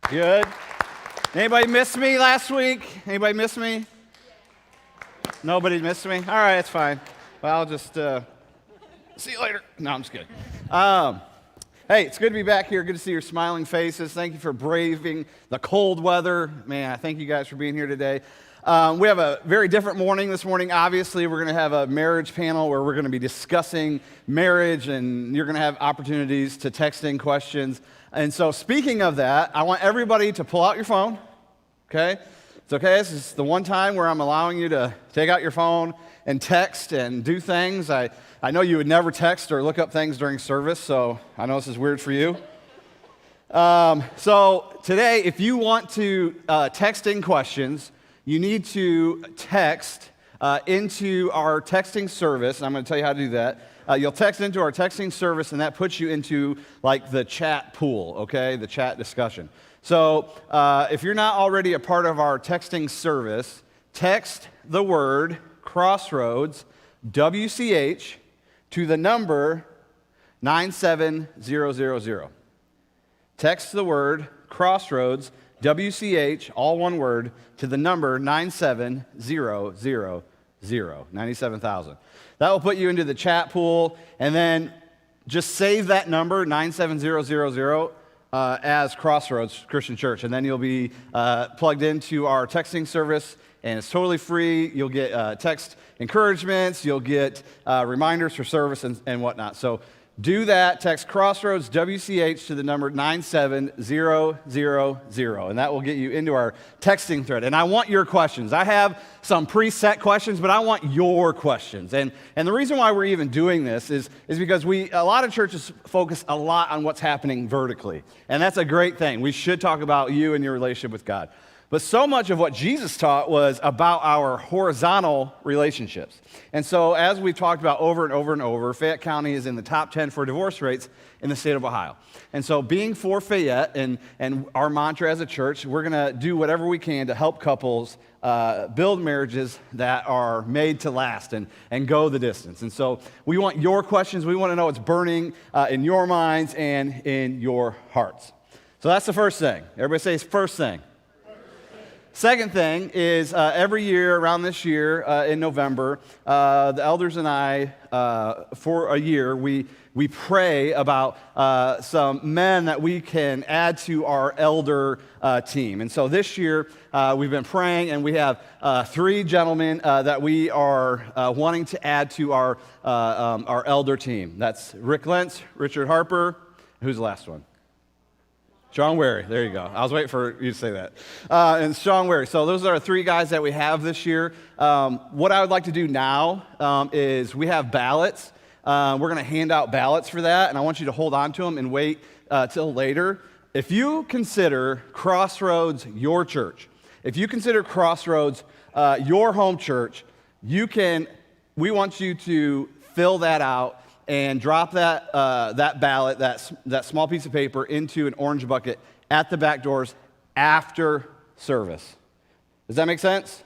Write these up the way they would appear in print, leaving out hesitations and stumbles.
Good. Anybody miss me last week? Anybody miss me? Nobody missed me? All right, it's fine. Well, I'll just see you later. No, I'm just kidding. Hey, it's good to be back here. Good to see your smiling faces. Thank you for braving the cold weather. Man, I thank you guys for being here today. We have a very different morning this morning. Obviously, we're going to have a marriage panel where we're going to be discussing marriage, and you're going to have opportunities to text in questions. And so speaking of that, I want everybody to pull out your phone, okay? It's okay. This is the one time where I'm allowing you to take out your phone and text and do things. I know you would never text or look up things during service, so I know this is weird for you. So today, if you want to text in questions, you need to text into our texting service, and I'm going to tell you how to do that. You'll text into our texting service, and that puts you into like the chat pool, okay, the chat discussion. So if you're not already a part of our texting service, text the word Crossroads, WCH, to the number 97000. Text the word Crossroads, WCH, all one word, to the number 97000, 97,000. That will put you into the chat pool, and then just save that number, 97000, as Crossroads Christian Church, and then you'll be plugged into our texting service, and it's totally free. You'll get text encouragements, you'll get reminders for service and whatnot. So do that, text Crossroads WCH to the number 97000, and that will get you into our texting thread. And I want your questions. I have some preset questions, but I want your questions. And the reason why we're even doing this is because a lot of churches focus a lot on what's happening vertically, and that's a great thing. We should talk about you and your relationship with God. But so much of what Jesus taught was about our horizontal relationships. And so as we've talked about over and over and over, Fayette County is in the top 10 for divorce rates in the state of Ohio. And so being for Fayette and our mantra as a church, we're going to do whatever we can to help couples build marriages that are made to last and go the distance. And so we want your questions. We want to know what's burning in your minds and in your hearts. So that's the first thing. Everybody say first thing. Second thing is every year around this year in November, the elders and I, for a year, we pray about some men that we can add to our elder team. And so this year we've been praying, and we have 3 gentlemen that we are wanting to add to our elder team. That's Rick Lentz, Richard Harper. Who's the last one? Sean Wary, there you go. I was waiting for you to say that. And Sean Wary. So those are 3 guys that we have this year. What I would like to do now is we have ballots. We're going to hand out ballots for that, and I want you to hold on to them and wait till later. If you consider Crossroads your church, if you consider Crossroads your home church, we want you to fill that out and drop that ballot, that small piece of paper, into an orange bucket at the back doors after service. Does that make sense?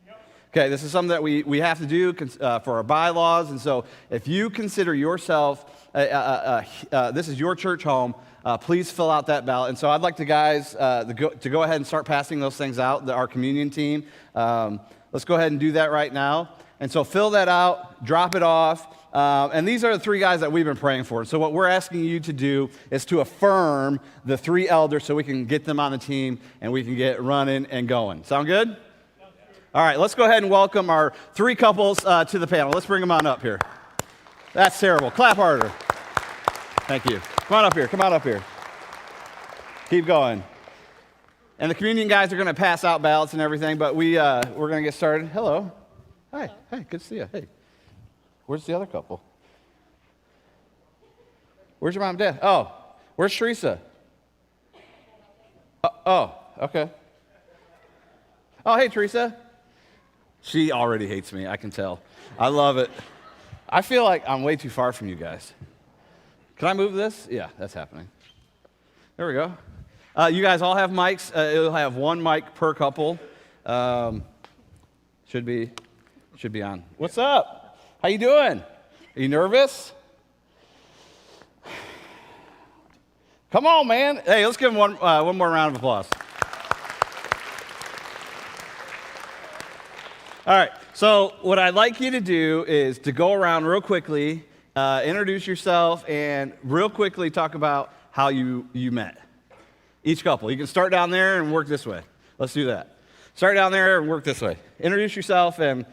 Yep. Okay, this is something that we have to do for our bylaws, and so if you consider yourself, this is your church home, please fill out that ballot. And so I'd like the guys to go ahead and start passing those things out, our communion team. Let's go ahead and do that right now. And so fill that out, drop it off. And these are the 3 guys that we've been praying for. So what we're asking you to do is to affirm the 3 elders so we can get them on the team and we can get running and going. Sound good? All right, let's go ahead and welcome our 3 couples to the panel. Let's bring them on up here. That's terrible. Clap harder. Thank you. Come on up here. Come on up here. Keep going. And the communion guys are going to pass out ballots and everything, but we're going to get started. Hello. Hi. Hey, good to see you. Hey. Where's the other couple? Where's your mom and dad? Oh, where's Teresa? Oh, okay. Oh, hey, Teresa. She already hates me, I can tell. I love it. I feel like I'm way too far from you guys. Can I move this? Yeah, that's happening. There we go. You guys all have mics. It'll have 1 mic per couple. Should be on. What's up? How you doing? Are you nervous? Come on, man. Hey, let's give him one more round of applause. All right, so what I'd like you to do is to go around real quickly, introduce yourself, and real quickly talk about how you met. Each couple. You can start down there and work this way. Let's do that. Start down there and work this way. Introduce yourself and,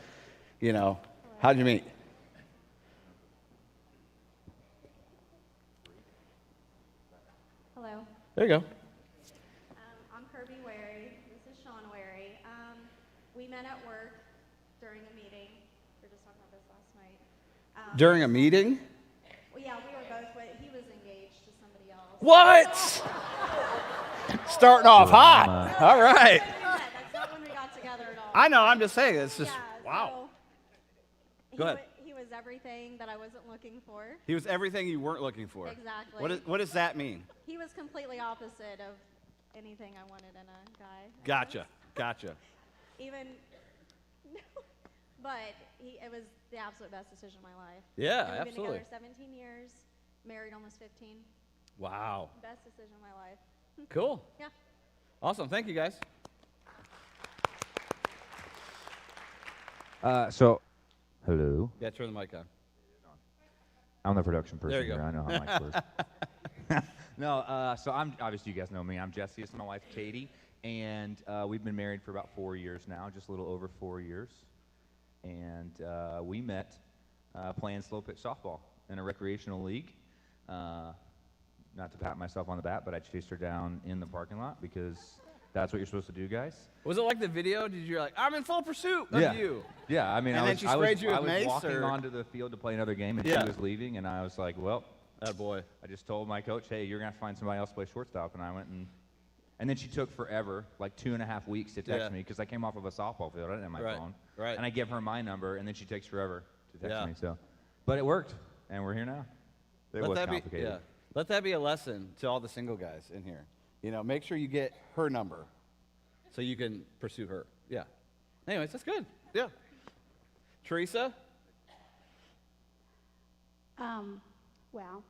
how'd you meet? Hello. There you go. I'm Kirby Wary. This is Sean Wary. We met at work during a meeting. We were just talking about this last night. During a meeting? Well, yeah, we were both, but he was engaged to somebody else. What? Starting off hot. All right. That's not when we got together at all. I know, I'm just saying. It's just, Yeah, wow. So Go ahead. He was everything that I wasn't looking for. He was everything you weren't looking for. Exactly. What does that mean? He was completely opposite of anything I wanted in a guy. Gotcha. Even, but it was the absolute best decision of my life. Yeah, And we've absolutely. been together 17 years, married almost 15. Wow. Best decision of my life. Cool. Yeah. Awesome. Thank you, guys. Hello. Yeah, turn the mic on. I'm the production person There you here. go. I know how mics work. No, so I'm obviously you guys know me. I'm Jesse. This is my wife Katie, and we've been married for about 4 years now, just a little over 4 years. And we met playing slow pitch softball in a recreational league. Not to pat myself on the back, but I chased her down in the parking lot because that's what you're supposed to do, guys. Was it like the video? Did you like, I'm in full pursuit of you? Yeah, I mean, And I then was, she I was, sprayed you with I was mace, walking or? onto the field to play another game, and Yeah. she was leaving, and I was like, well, That boy. I just told my coach, hey, you're going to have to find somebody else to play shortstop, and I went and then she took forever, like 2.5 weeks to text me because I came off of a softball field. I didn't have my phone. Right. And I give her my number, and then she takes forever to text Yeah. me. So, but it worked, and we're here now. It was complicated. Let that be a lesson to all the single guys in here. Make sure you get her number so you can pursue her. Yeah. Anyways, that's good. Yeah. Teresa? Well,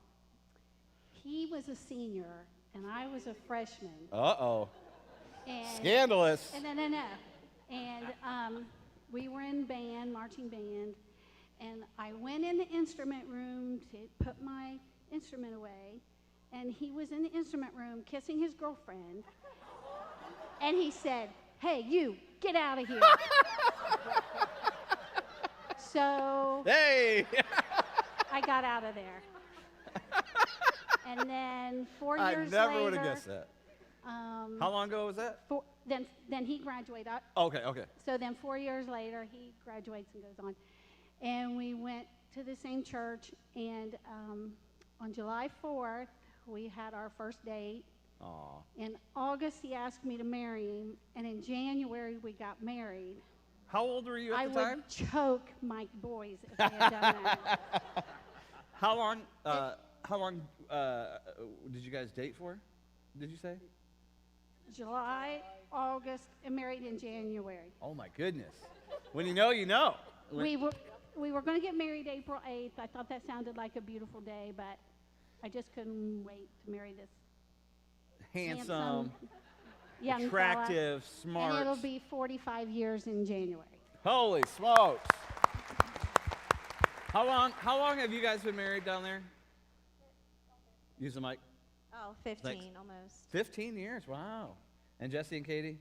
he was a senior and I was a freshman. Uh-oh. And Scandalous. no. And we were in band, marching band, and I went in the instrument room to put my instrument away, and he was in the instrument room kissing his girlfriend, and he said, "Hey, you, get out of here." So Hey! I got out of there. And then 4 I years never later, would have guessed that. How long ago was that? then he graduated. Okay. So then 4 years later, he graduates and goes on. And we went to the same church, and on July 4th, we had our first date. Aw. In August, he asked me to marry him, and in January, we got married. How old were you I at the time? would choke my boys if they had done that. How long did you guys date for? Did you say? July, August, and married in January. Oh my goodness. When you know, you know. We were going to get married April 8th. I thought that sounded like a beautiful day, but I just couldn't wait to marry this Handsome, young fella. attractive, smart. And it'll be 45 years in January. Holy smokes. How long have you guys been married down there? Use the mic. Oh, 15 Thanks. almost. 15 years. Wow. And Jesse and Katie?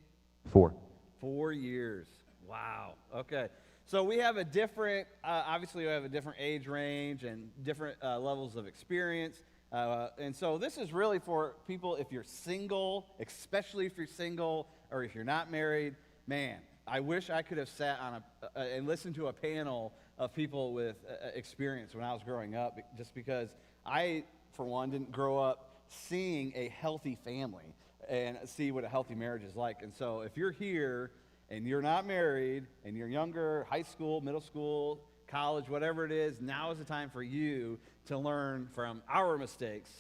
4. 4 years. Wow. Okay. So we have a different, obviously we have a different age range and different levels of experience. And so this is really for people if you're single, especially if you're single or if you're not married. Man, I wish I could have sat on and listened to a panel of people with experience when I was growing up, just because I, for one, didn't grow up seeing a healthy family and see what a healthy marriage is like. And so if you're here and you're not married and you're younger, high school, middle school, college, whatever it is, now is the time for you to learn from our mistakes,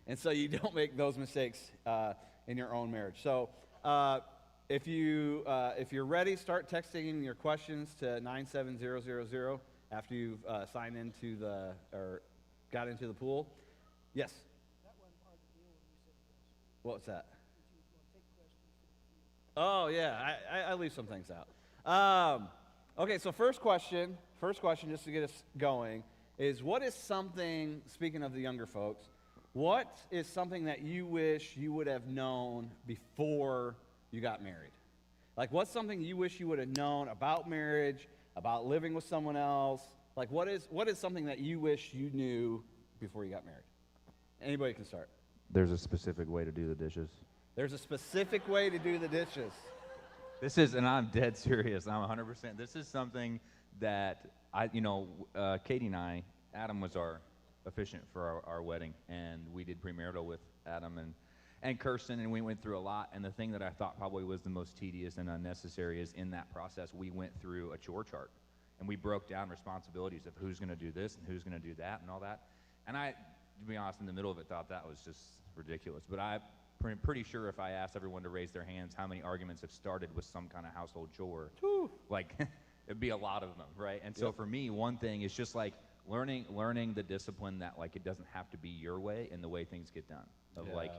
and so you don't make those mistakes in your own marriage. So if you're ready, start texting in your questions to 97000 after you've signed into or got into the pool. Yes. That wasn't part of the deal when you said What's that? Oh, yeah, I leave some things out. Okay, so first question, just to get us going, is what is something, speaking of the younger folks, what is something that you wish you would have known before you got married? Like, what's something you wish you would have known about marriage, about living with someone else? Like, what is something that you wish you knew before you got married? Anybody can start. There's a specific way to do the dishes. There's a specific way to do the dishes. This is, and I'm dead serious. I'm 100%. This is something that Katie and I, Adam was our officiant for our wedding, and we did premarital with Adam and Kirsten, and we went through a lot. And the thing that I thought probably was the most tedious and unnecessary is in that process, we went through a chore chart, and we broke down responsibilities of who's going to do this and who's going to do that and all that. And I, to be honest, in the middle of it, thought that was just ridiculous. But I'm pretty sure if I asked everyone to raise their hands how many arguments have started with some kind of household chore, like it'd be a lot of them, right? And so for me, one thing is just like learning the discipline that like it doesn't have to be your way and the way things get done. Of like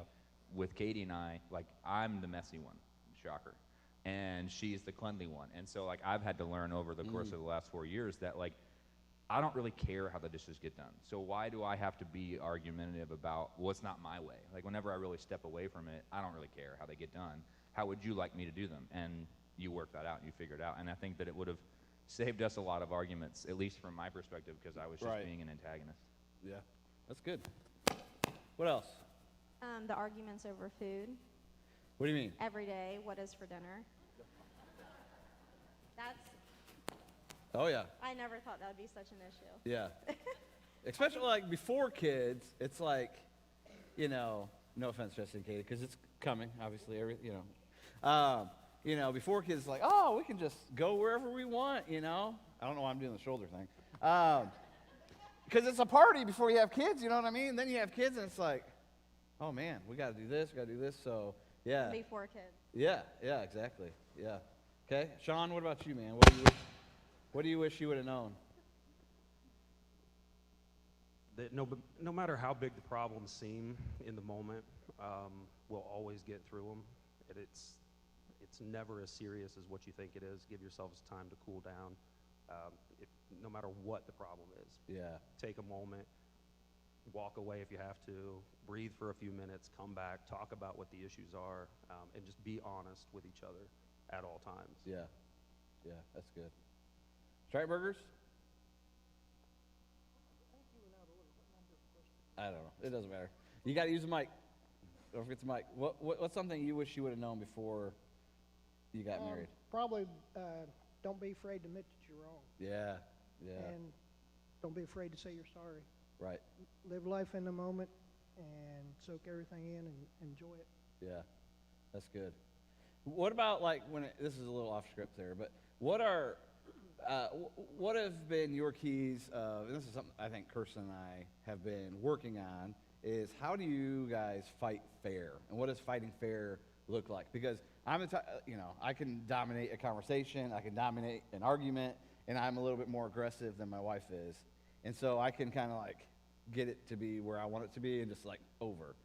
with Katie and I, like I'm the messy one, shocker, and she's the cleanly one. And so like I've had to learn over the course of the last 4 years that like I don't really care how the dishes get done. So why do I have to be argumentative about what's not my way? Like whenever I really step away from it, I don't really care how they get done. How would you like me to do them? And you work that out and you figure it out. And I think that it would have saved us a lot of arguments, at least from my perspective, because I was just being an antagonist. Yeah, that's good. What else? The arguments over food. What do you mean? Every day, what is for dinner? That's, Oh, yeah. I never thought that would be such an issue. Yeah. Especially like before kids, it's like, no offense, Justin and Katie, because it's coming, obviously, before kids, it's like, oh, we can just go wherever we want, I don't know why I'm doing the shoulder thing. Because it's a party before you have kids, you know what I mean? Then you have kids, and it's like, oh, man, we got to do this, so, yeah. Before kids. Yeah, exactly, yeah. Okay, Sean, what about you, man? What do you wish you would have known? That no matter how big the problems seem in the moment, we'll always get through them. It's never as serious as what you think it is. Give yourselves time to cool down. No matter what the problem is. Yeah. Take a moment, walk away if you have to, breathe for a few minutes, come back, talk about what the issues are, and just be honest with each other at all times. Yeah, that's good. Strikeburgers? I don't know. It doesn't matter. You got to use the mic. Don't forget the mic. What's something you wish you would have known before you got married? Probably don't be afraid to admit that you're wrong. Yeah. And don't be afraid to say you're sorry. Right. Live life in the moment and soak everything in and enjoy it. Yeah, that's good. What about like this is a little off script there, but what have been your keys of, and this is something I think Kirsten and I have been working on, is how do you guys fight fair? And what does fighting fair look like? Because I can dominate a conversation, I can dominate an argument, and I'm a little bit more aggressive than my wife is. And so I can kind of like get it to be where I want it to be and just like over.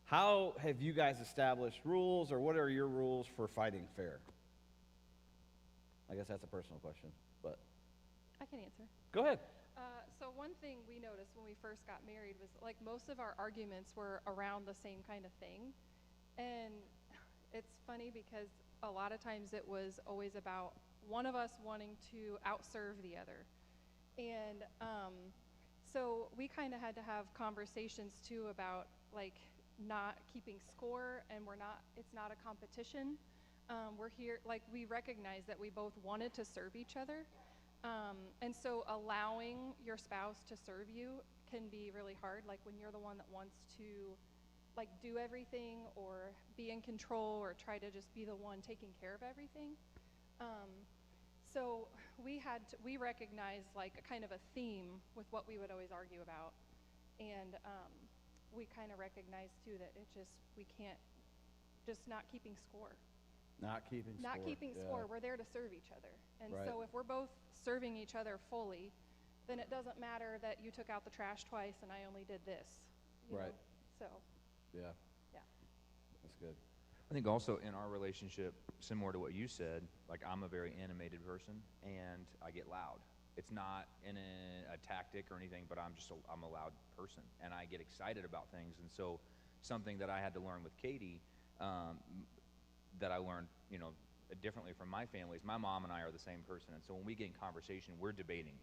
How have you guys established rules, or what are your rules for fighting fair? I guess that's a personal question, but I can answer. go ahead. So one thing we noticed when we first got married was like most of our arguments were around the same kind of thing. And it's funny because a lot of times it was always about one of us wanting to outserve the other. And so we kind of had to have conversations too about like not keeping score, and it's not a competition. We're here, like we recognize that we both wanted to serve each other. And so allowing your spouse to serve you can be really hard, like when you're the one that wants to like do everything or be in control or try to just be the one taking care of everything. So we recognized like a kind of a theme with what we would always argue about. And we kind of recognized too that we can't, just not keeping score. Not keeping score. We're there to serve each other. And Right. so if we're both serving each other fully, then it doesn't matter that you took out the trash twice and I only did this. you Right. know? So, Yeah. yeah. That's good. I think also in our relationship, similar to what you said, like I'm a very animated person and I get loud. It's not in a tactic or anything, but I'm a loud person and I get excited about things. And so something that I had to learn with Katie, that I learned, differently from my family is my mom and I are the same person. And so when we get in conversation, we're debating.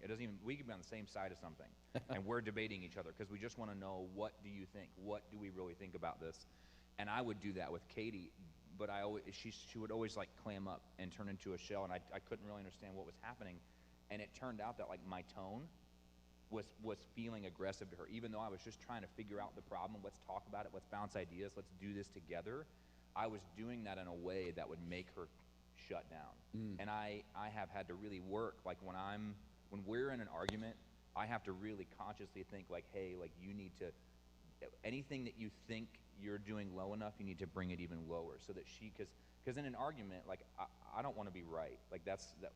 We could be on the same side of something and we're debating each other because we just want to know, what do you think? What do we really think about this? And I would do that with Katie, but she would always like clam up and turn into a shell, and I couldn't really understand what was happening. And it turned out that like my tone was feeling aggressive to her, even though I was just trying to figure out the problem. Let's talk about it. Let's bounce ideas. Let's do this together. I was doing that in a way that would make her shut down. And I have had to really work, like when we're in an argument, I have to really consciously think like, hey, like you need to, anything that you think you're doing low enough, you need to bring it even lower so that because in an argument, like I don't want to be right. Like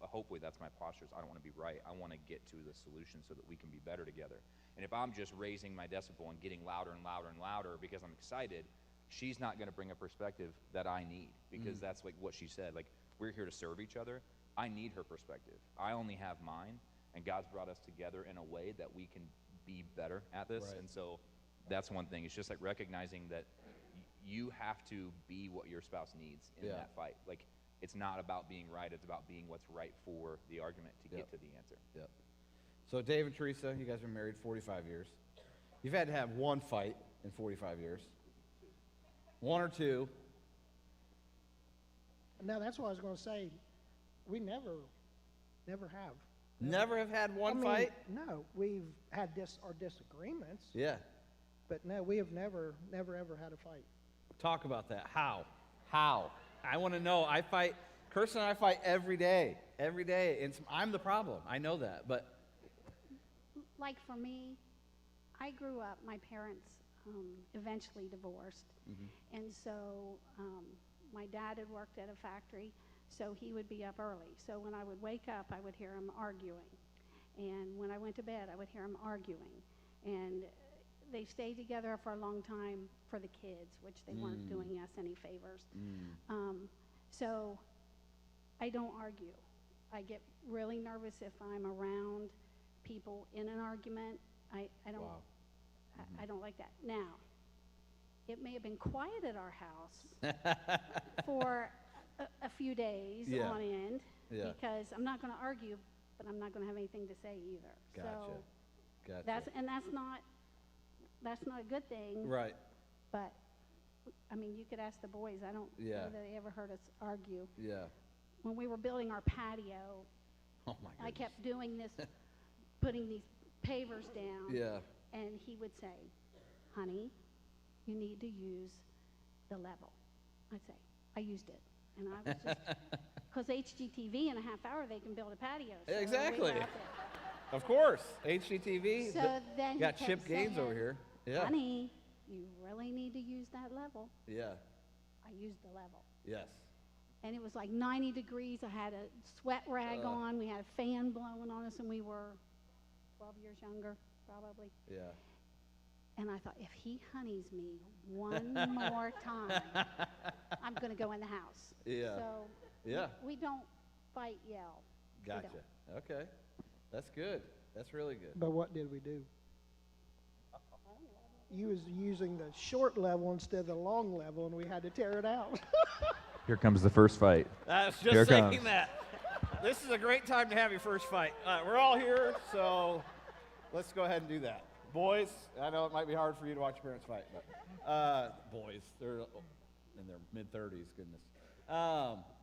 hopefully that's my posture. I don't want to be right. I want to get to the solution so that we can be better together. And if I'm just raising my decibel and getting louder and louder and louder because I'm excited, she's not going to bring a perspective that I need, because that's like what she said. Like, we're here to serve each other. I need her perspective. I only have mine, and God's brought us together in a way that we can be better at this. Right. And so that's one thing. It's just like recognizing that you have to be what your spouse needs in that fight. Like, it's not about being right. It's about being what's right for the argument to get to the answer. Yep. So Dave and Teresa, you guys have been married 45 years. You've had to have one fight in 45 years. One or two. Now, that's what I was going to say. We never have. Never have had one I mean, fight? No, we've had our disagreements, Yeah. but no, we have never ever had a fight. Talk about that. How? I want to know. Kirsten and I fight every day. Every day. And I'm the problem. I know that. But Like for me, I grew up, my parents eventually divorced. And so my dad had worked at a factory, so he would be up early. So when I would wake up, I would hear him arguing. And when I went to bed, I would hear him arguing. And they stayed together for a long time for the kids, which they weren't doing us any favors. So I don't argue. I get really nervous if I'm around people in an argument. I don't. Wow. I don't like that. Now, it may have been quiet at our house for a few days Yeah. on end, Yeah. because I'm not going to argue, but I'm not going to have anything to say either. Gotcha. So Gotcha. that's not a good thing. Right. But I mean, you could ask the boys. I don't Yeah. know that they ever heard us argue. Yeah. When we were building our patio, Oh, my goodness. I kept doing this, putting these pavers down. Yeah. And he would say, honey, you need to use the level. I'd say, I used it. And I was just, because HGTV in a half hour, they can build a patio. So we Exactly. were out Of course. HGTV. there. So then he got kept Chip Gaines over saying, here. Yeah. honey, you really need to use that level. Yeah. I used the level. Yes. And it was like 90 degrees. I had a sweat rag on. We had a fan blowing on us, and we were 12 years younger, probably. Yeah. And I thought, if he honeys me one more time, I'm going to go in the house. Yeah. So Yeah. we don't fight, yell. We Gotcha. don't. Okay. That's good. That's really good. But what did we do? You was using the short level instead of the long level, and we had to tear it out. Here comes the first fight. I was Here just it thinking comes. that. This is a great time to have your first fight. We're all here, so let's go ahead and do that. Boys, I know it might be hard for you to watch your parents fight, but boys, they're in their mid-30s, goodness.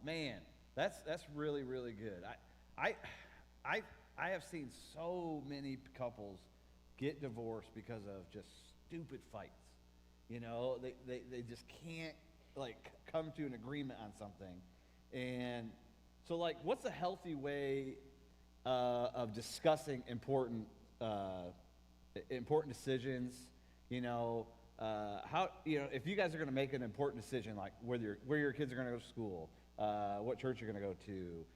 Man, that's really, really good. I have seen so many couples get divorced because of just stupid fights. You know, they just can't like come to an agreement on something. And so like, what's a healthy way of discussing important decisions? You know, how, you know, if you guys are going to make an important decision, like where your kids are going to go to school, what church you're going to go to,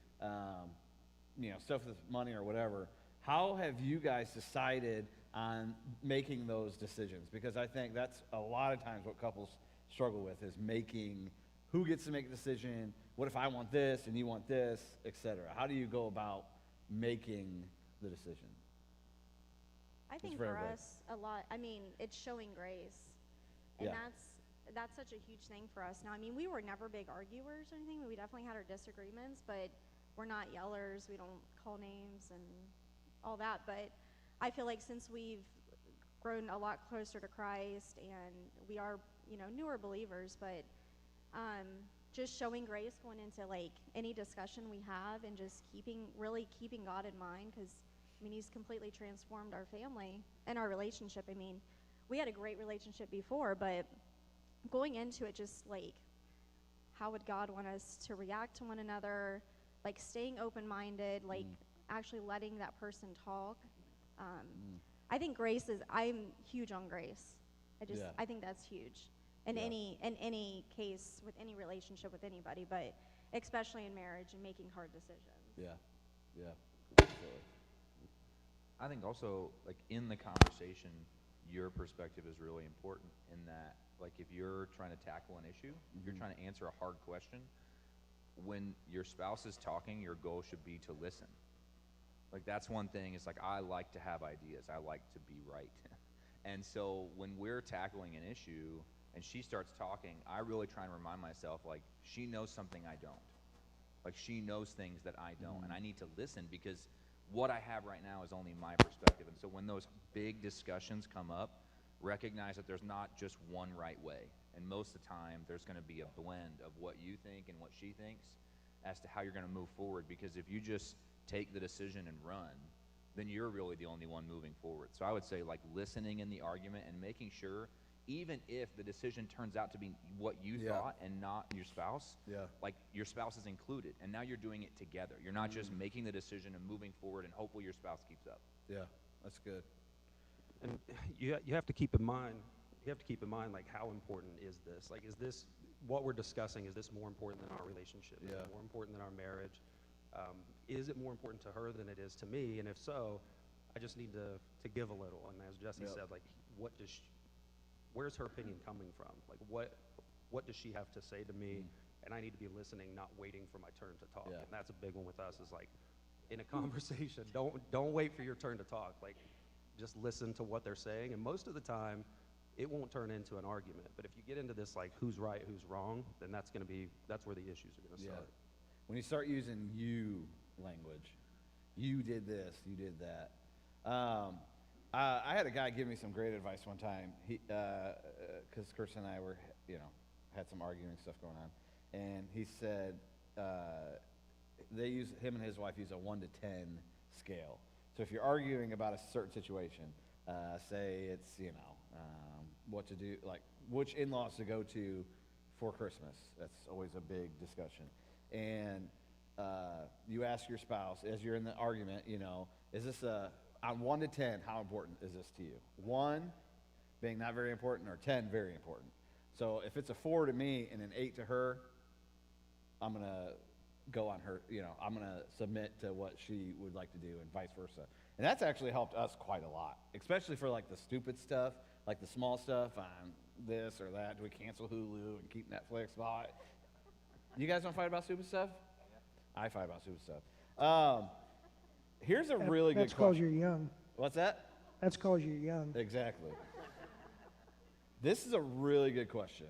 you know, stuff with money or whatever, how have you guys decided on making those decisions? Because I think that's a lot of times what couples struggle with is making, who gets to make a decision, what if I want this and you want this, etc. How do you go about making the decision? I think for for everybody. us, a lot, I mean, it's showing grace. And Yeah. that's such a huge thing for us. Now, I mean, we were never big arguers or anything. We definitely had our disagreements, but we're not yellers. We don't call names and all that. But I feel like since we've grown a lot closer to Christ and we are, newer believers, but just showing grace going into like any discussion we have and just really keeping God in mind, because I mean, he's completely transformed our family and our relationship. I mean, we had a great relationship before, but going into it, just like, how would God want us to react to one another? Like, staying open-minded, like, actually letting that person talk. I think I'm huge on grace. Yeah. I think that's huge in Yeah. any case, with any relationship with anybody, but especially in marriage and making hard decisions. Yeah. Yeah. Absolutely. I think also, like, in the conversation, your perspective is really important in that, like, if you're trying to tackle an issue, if you're trying to answer a hard question, when your spouse is talking, your goal should be to listen. Like, that's one thing, is like, I like to have ideas. I like to be right. And so when we're tackling an issue and she starts talking, I really try and remind myself, like, she knows something I don't. Like, she knows things that I don't, and I need to listen, because what I have right now is only my perspective. And so when those big discussions come up, recognize that there's not just one right way. And most of the time, there's going to be a blend of what you think and what she thinks as to how you're going to move forward. Because if you just take the decision and run, then you're really the only one moving forward. So I would say, like, listening in the argument and making sure, even if the decision turns out to be what you Yeah. thought and not your spouse, Yeah. like, your spouse is included, and now you're doing it together. You're not just making the decision and moving forward and hopefully your spouse keeps up. Yeah. That's good. And you have to keep in mind, like, how important is this? Like, is this, what we're discussing, is this more important than our relationship? Is Yeah. it more important than our marriage? Is it more important to her than it is to me? And if so, I just need to give a little. And as Jesse Yep. said, like, where's her opinion coming from? Like, what does she have to say to me? And I need to be listening, not waiting for my turn to talk. Yeah. And that's a big one with us, is like, in a conversation, don't wait for your turn to talk. Like, just listen to what they're saying. And most of the time, it won't turn into an argument. But if you get into this, like, who's right, who's wrong, then that's where the issues are going to Yeah. start. When you start using you language, you did this, you did that. I had a guy give me some great advice one time. Because Kirsten and I were, had some arguing stuff going on, and he said him and his wife use a 1 to 10 scale. So if you're arguing about a certain situation, say it's what to do, like which in-laws to go to for Christmas. That's always a big discussion. And you ask your spouse, as you're in the argument, is this on 1 to 10, how important is this to you? 1 being not very important, or 10 very important. So if it's a 4 to me and an 8 to her, I'm going to go on her, I'm going to submit to what she would like to do, and vice versa. And that's actually helped us quite a lot, especially for like the stupid stuff, like the small stuff on this or that. Do we cancel Hulu and keep Netflix? You guys don't fight about stupid stuff? I fight about stupid stuff. Here's a really good That's because question. you're young. What's that? That's because you're young. Exactly. This is a really good question,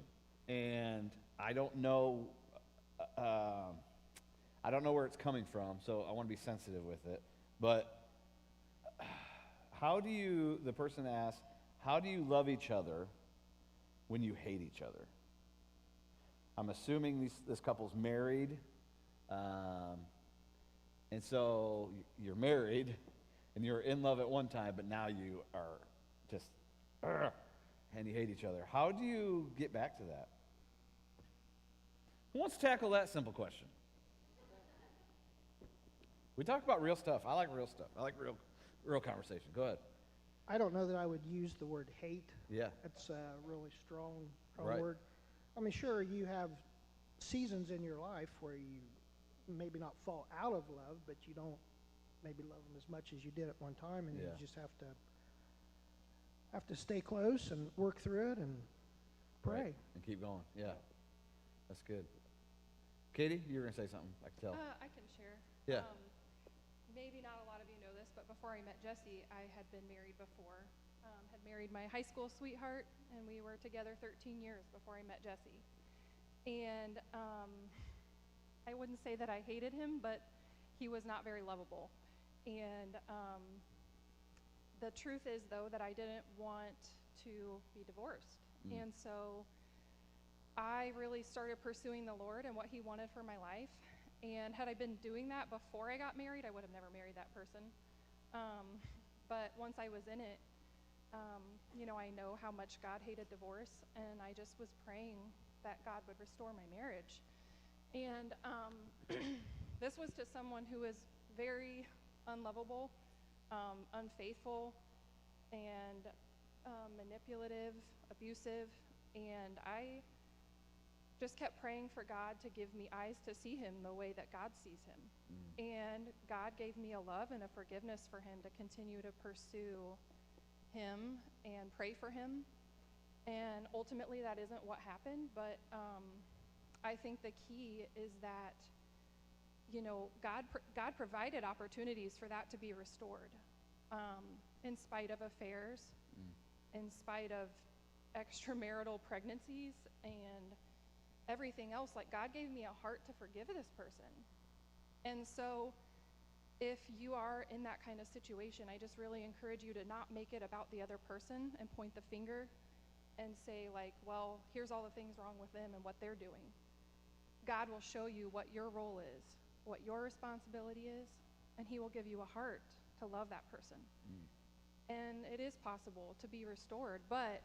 and I don't know where it's coming from, so I want to be sensitive with it. But the person asks, how do you love each other when you hate each other? I'm assuming this couple's married, and so you're married, and you're in love at one time, but now you are just, and you hate each other. How do you get back to that? Who wants to tackle that simple question? We talk about real stuff. I like real stuff. I like real conversation. Go ahead. I don't know that I would use the word hate. Yeah. That's a really strong Right. word. I mean, sure, you have seasons in your life where you maybe not fall out of love, but you don't maybe love them as much as you did at one time, and Yeah. you just have to stay close and work through it and pray. And keep going. Yeah. That's good. Katie, you were going to say something. I can tell. I can share. Yeah. Maybe not a lot of you know this, but before I met Jesse, I had been married before. Had married my high school sweetheart, and we were together 13 years before I met Jesse. And I wouldn't say that I hated him, but he was not very lovable. And the truth is, though, that I didn't want to be divorced. And so I really started pursuing the Lord and what he wanted for my life. And had I been doing that before I got married, I would have never married that person. But once I was in it, I know how much God hated divorce, and I just was praying that God would restore my marriage. And this was to someone who was very unlovable, unfaithful, and manipulative, abusive, and I just kept praying for God to give me eyes to see him the way that God sees him. And God gave me a love and a forgiveness for him to continue to pursue him and pray for him. And ultimately that isn't what happened, but I think the key is that God provided opportunities for that to be restored, in spite of affairs, in spite of extramarital pregnancies and everything else. Like, God gave me a heart to forgive this person. And so if you are in that kind of situation, I just really encourage you to not make it about the other person and point the finger and say, like, well, here's all the things wrong with them and what they're doing. God will show you what your role is, what your responsibility is, and he will give you a heart to love that person. And it is possible to be restored, but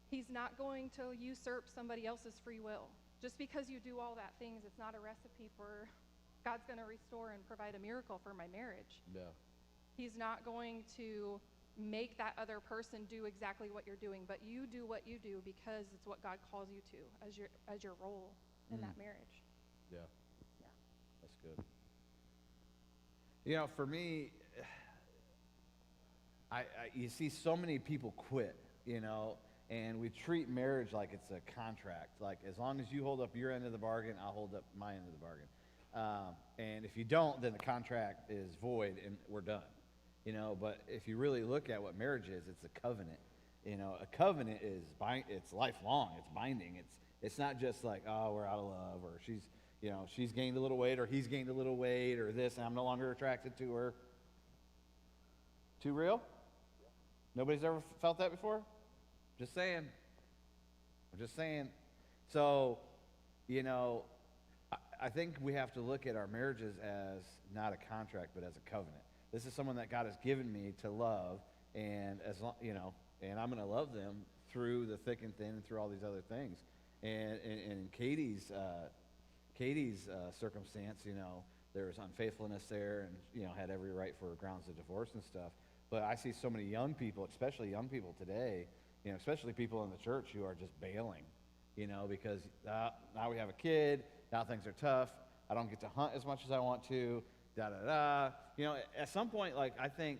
he's not going to usurp somebody else's free will. Just because you do all that things, it's not a recipe for God's going to restore and provide a miracle for my marriage. Yeah. He's not going to make that other person do exactly what you're doing, but you do what you do because it's what God calls you to as your role in that marriage. Yeah. Yeah. That's good. For me, you see so many people quit, and we treat marriage like it's a contract. Like, as long as you hold up your end of the bargain, I'll hold up my end of the bargain. And if you don't, then the contract is void and we're done. But if you really look at what marriage is, it's a covenant. A covenant is it's lifelong. It's binding. It's not just like, oh, we're out of love, or she's gained a little weight, or he's gained a little weight, or this, and I'm no longer attracted to her. Too real? Nobody's ever felt that before? Just saying. I'm just saying. So, I think we have to look at our marriages as not a contract, but as a covenant. This is someone that God has given me to love, and and I'm going to love them through the thick and thin and through all these other things. And in Katie's circumstance, there was unfaithfulness there, and had every right for grounds of divorce and stuff. But I see so many young people, especially young people today, especially people in the church who are just bailing, because now we have a kid, now things are tough, I don't get to hunt as much as I want to, at some point, like, I think,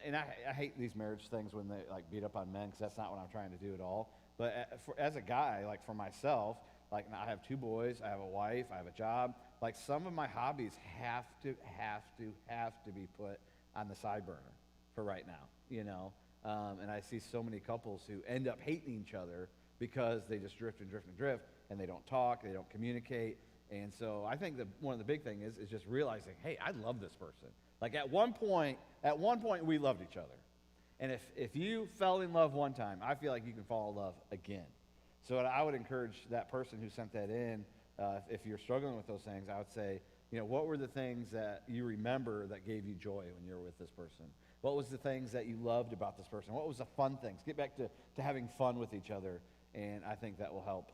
and I hate these marriage things when they, like, beat up on men, because that's not what I'm trying to do at all. But as a guy, like, for myself, like, I have 2 boys, I have a wife, I have a job. Like, some of my hobbies have to be put on the side burner for right now, and I see so many couples who end up hating each other because they just drift, and they don't talk, they don't communicate. And so I think that one of the big things is just realizing, hey, I love this person. Like, at one point we loved each other. And if you fell in love one time, I feel like you can fall in love again. So I would encourage that person who sent that in, if you're struggling with those things, I would say, what were the things that you remember that gave you joy when you were with this person? What was the things that you loved about this person? What was the fun things? Get back to having fun with each other, and I think that will help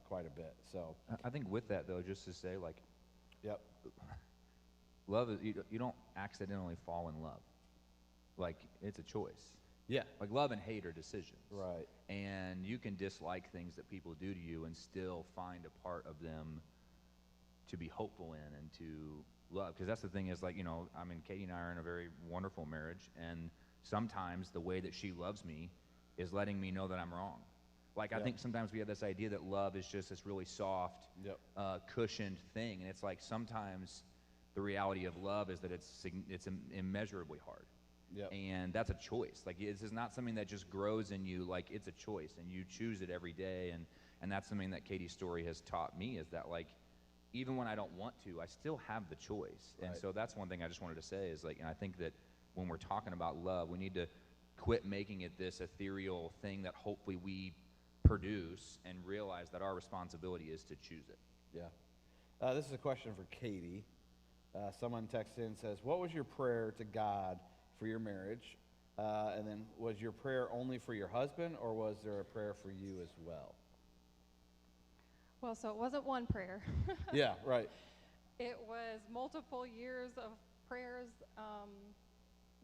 quite a bit. So I think with that, though, just to say, like, yep. Love is, you don't accidentally fall in love. Like, it's a choice. Yeah. Like, love and hate are decisions. Right. And you can dislike things that people do to you and still find a part of them to be hopeful in and to love. Because that's the thing is, like, Katie and I are in a very wonderful marriage, and sometimes the way that she loves me is letting me know that I'm wrong. Like, I Yep. think sometimes we have this idea that love is just this really soft, Yep. cushioned thing, and it's like sometimes the reality of love is that it's immeasurably hard. Yep. And that's a choice. Like, this is not something that just grows in you. Like, it's a choice, and you choose it every day. And that's something that Katie's story has taught me, is that, like, even when I don't want to, I still have the choice. And Right. so that's one thing I just wanted to say is, like, and I think that when we're talking about love, we need to quit making it this ethereal thing that hopefully we produce and realize that our responsibility is to choose it. Yeah. This is a question for Katie. Someone texted in and says, what was your prayer to God for your marriage? And then was your prayer only for your husband, or was there a prayer for you as well? Well, so it wasn't one prayer. Yeah, right. It was multiple years of prayers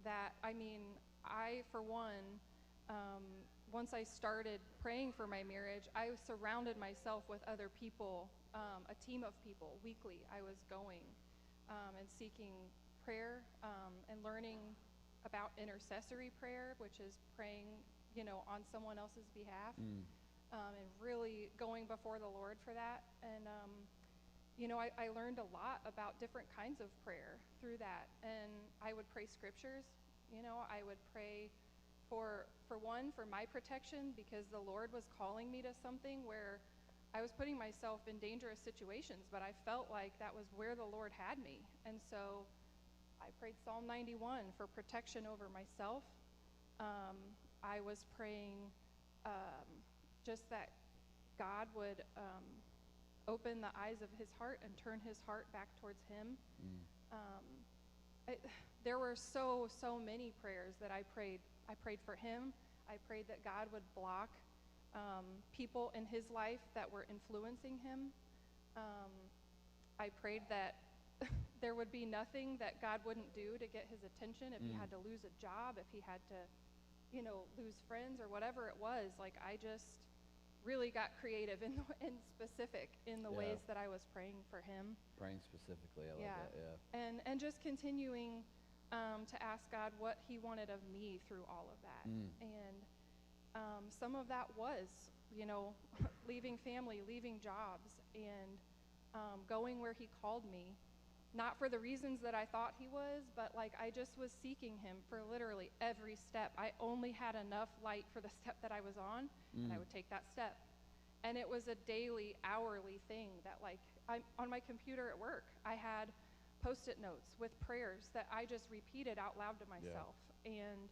that, I mean, I, for one, once I started praying for my marriage, I surrounded myself with other people, a team of people weekly. I was going and seeking prayer and learning about intercessory prayer, which is praying, on someone else's behalf, and really going before the Lord for that. And, I learned a lot about different kinds of prayer through that. And I would pray scriptures. I would pray for my protection, because the Lord was calling me to something where I was putting myself in dangerous situations, but I felt like that was where the Lord had me. And so I prayed Psalm 91 for protection over myself. I was praying just that God would open the eyes of his heart and turn his heart back towards him. There were so many prayers that I prayed. I prayed for him. I prayed that God would block people in his life that were influencing him. I prayed that there would be nothing that God wouldn't do to get his attention, if he had to lose a job, if he had to, lose friends or whatever it was. Like, I just really got creative and specific in the ways that I was praying for him. Praying specifically, I love that, yeah. And just continuing to ask God what he wanted of me through all of that. And some of that was, leaving family, leaving jobs, and going where he called me. Not for the reasons that I thought he was, but like I just was seeking him for literally every step. I only had enough light for the step that I was on, and I would take that step. And it was a daily, hourly thing that, like, I'm on my computer at work, I had Post-it notes with prayers that I just repeated out loud to myself. And,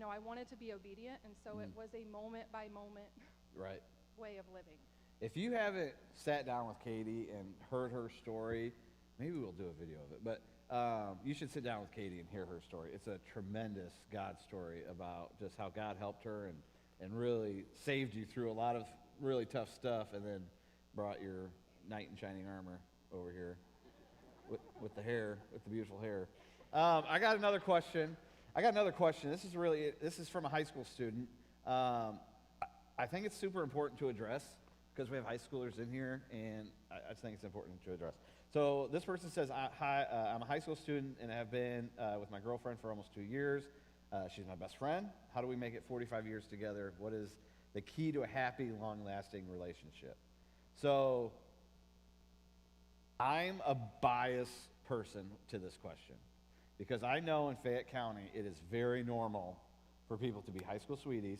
I wanted to be obedient, and so it was a moment-by-moment Right. way of living. If you haven't sat down with Katie and heard her story, maybe we'll do a video of it, but you should sit down with Katie and hear her story. It's a tremendous God story about just how God helped her and really saved you through a lot of really tough stuff, and then brought your knight in shining armor over here with the hair, with the beautiful hair. I got another question. This is from a high school student. I think it's super important to address, because we have high schoolers in here, and I just think it's important to address. So this person says, I'm a high school student, and I have been with my girlfriend for almost 2 years. She's my best friend. How do we make it 45 years together? What is the key to a happy, long-lasting relationship? So I'm a biased person to this question, because I know in Fayette County it is very normal for people to be high school sweeties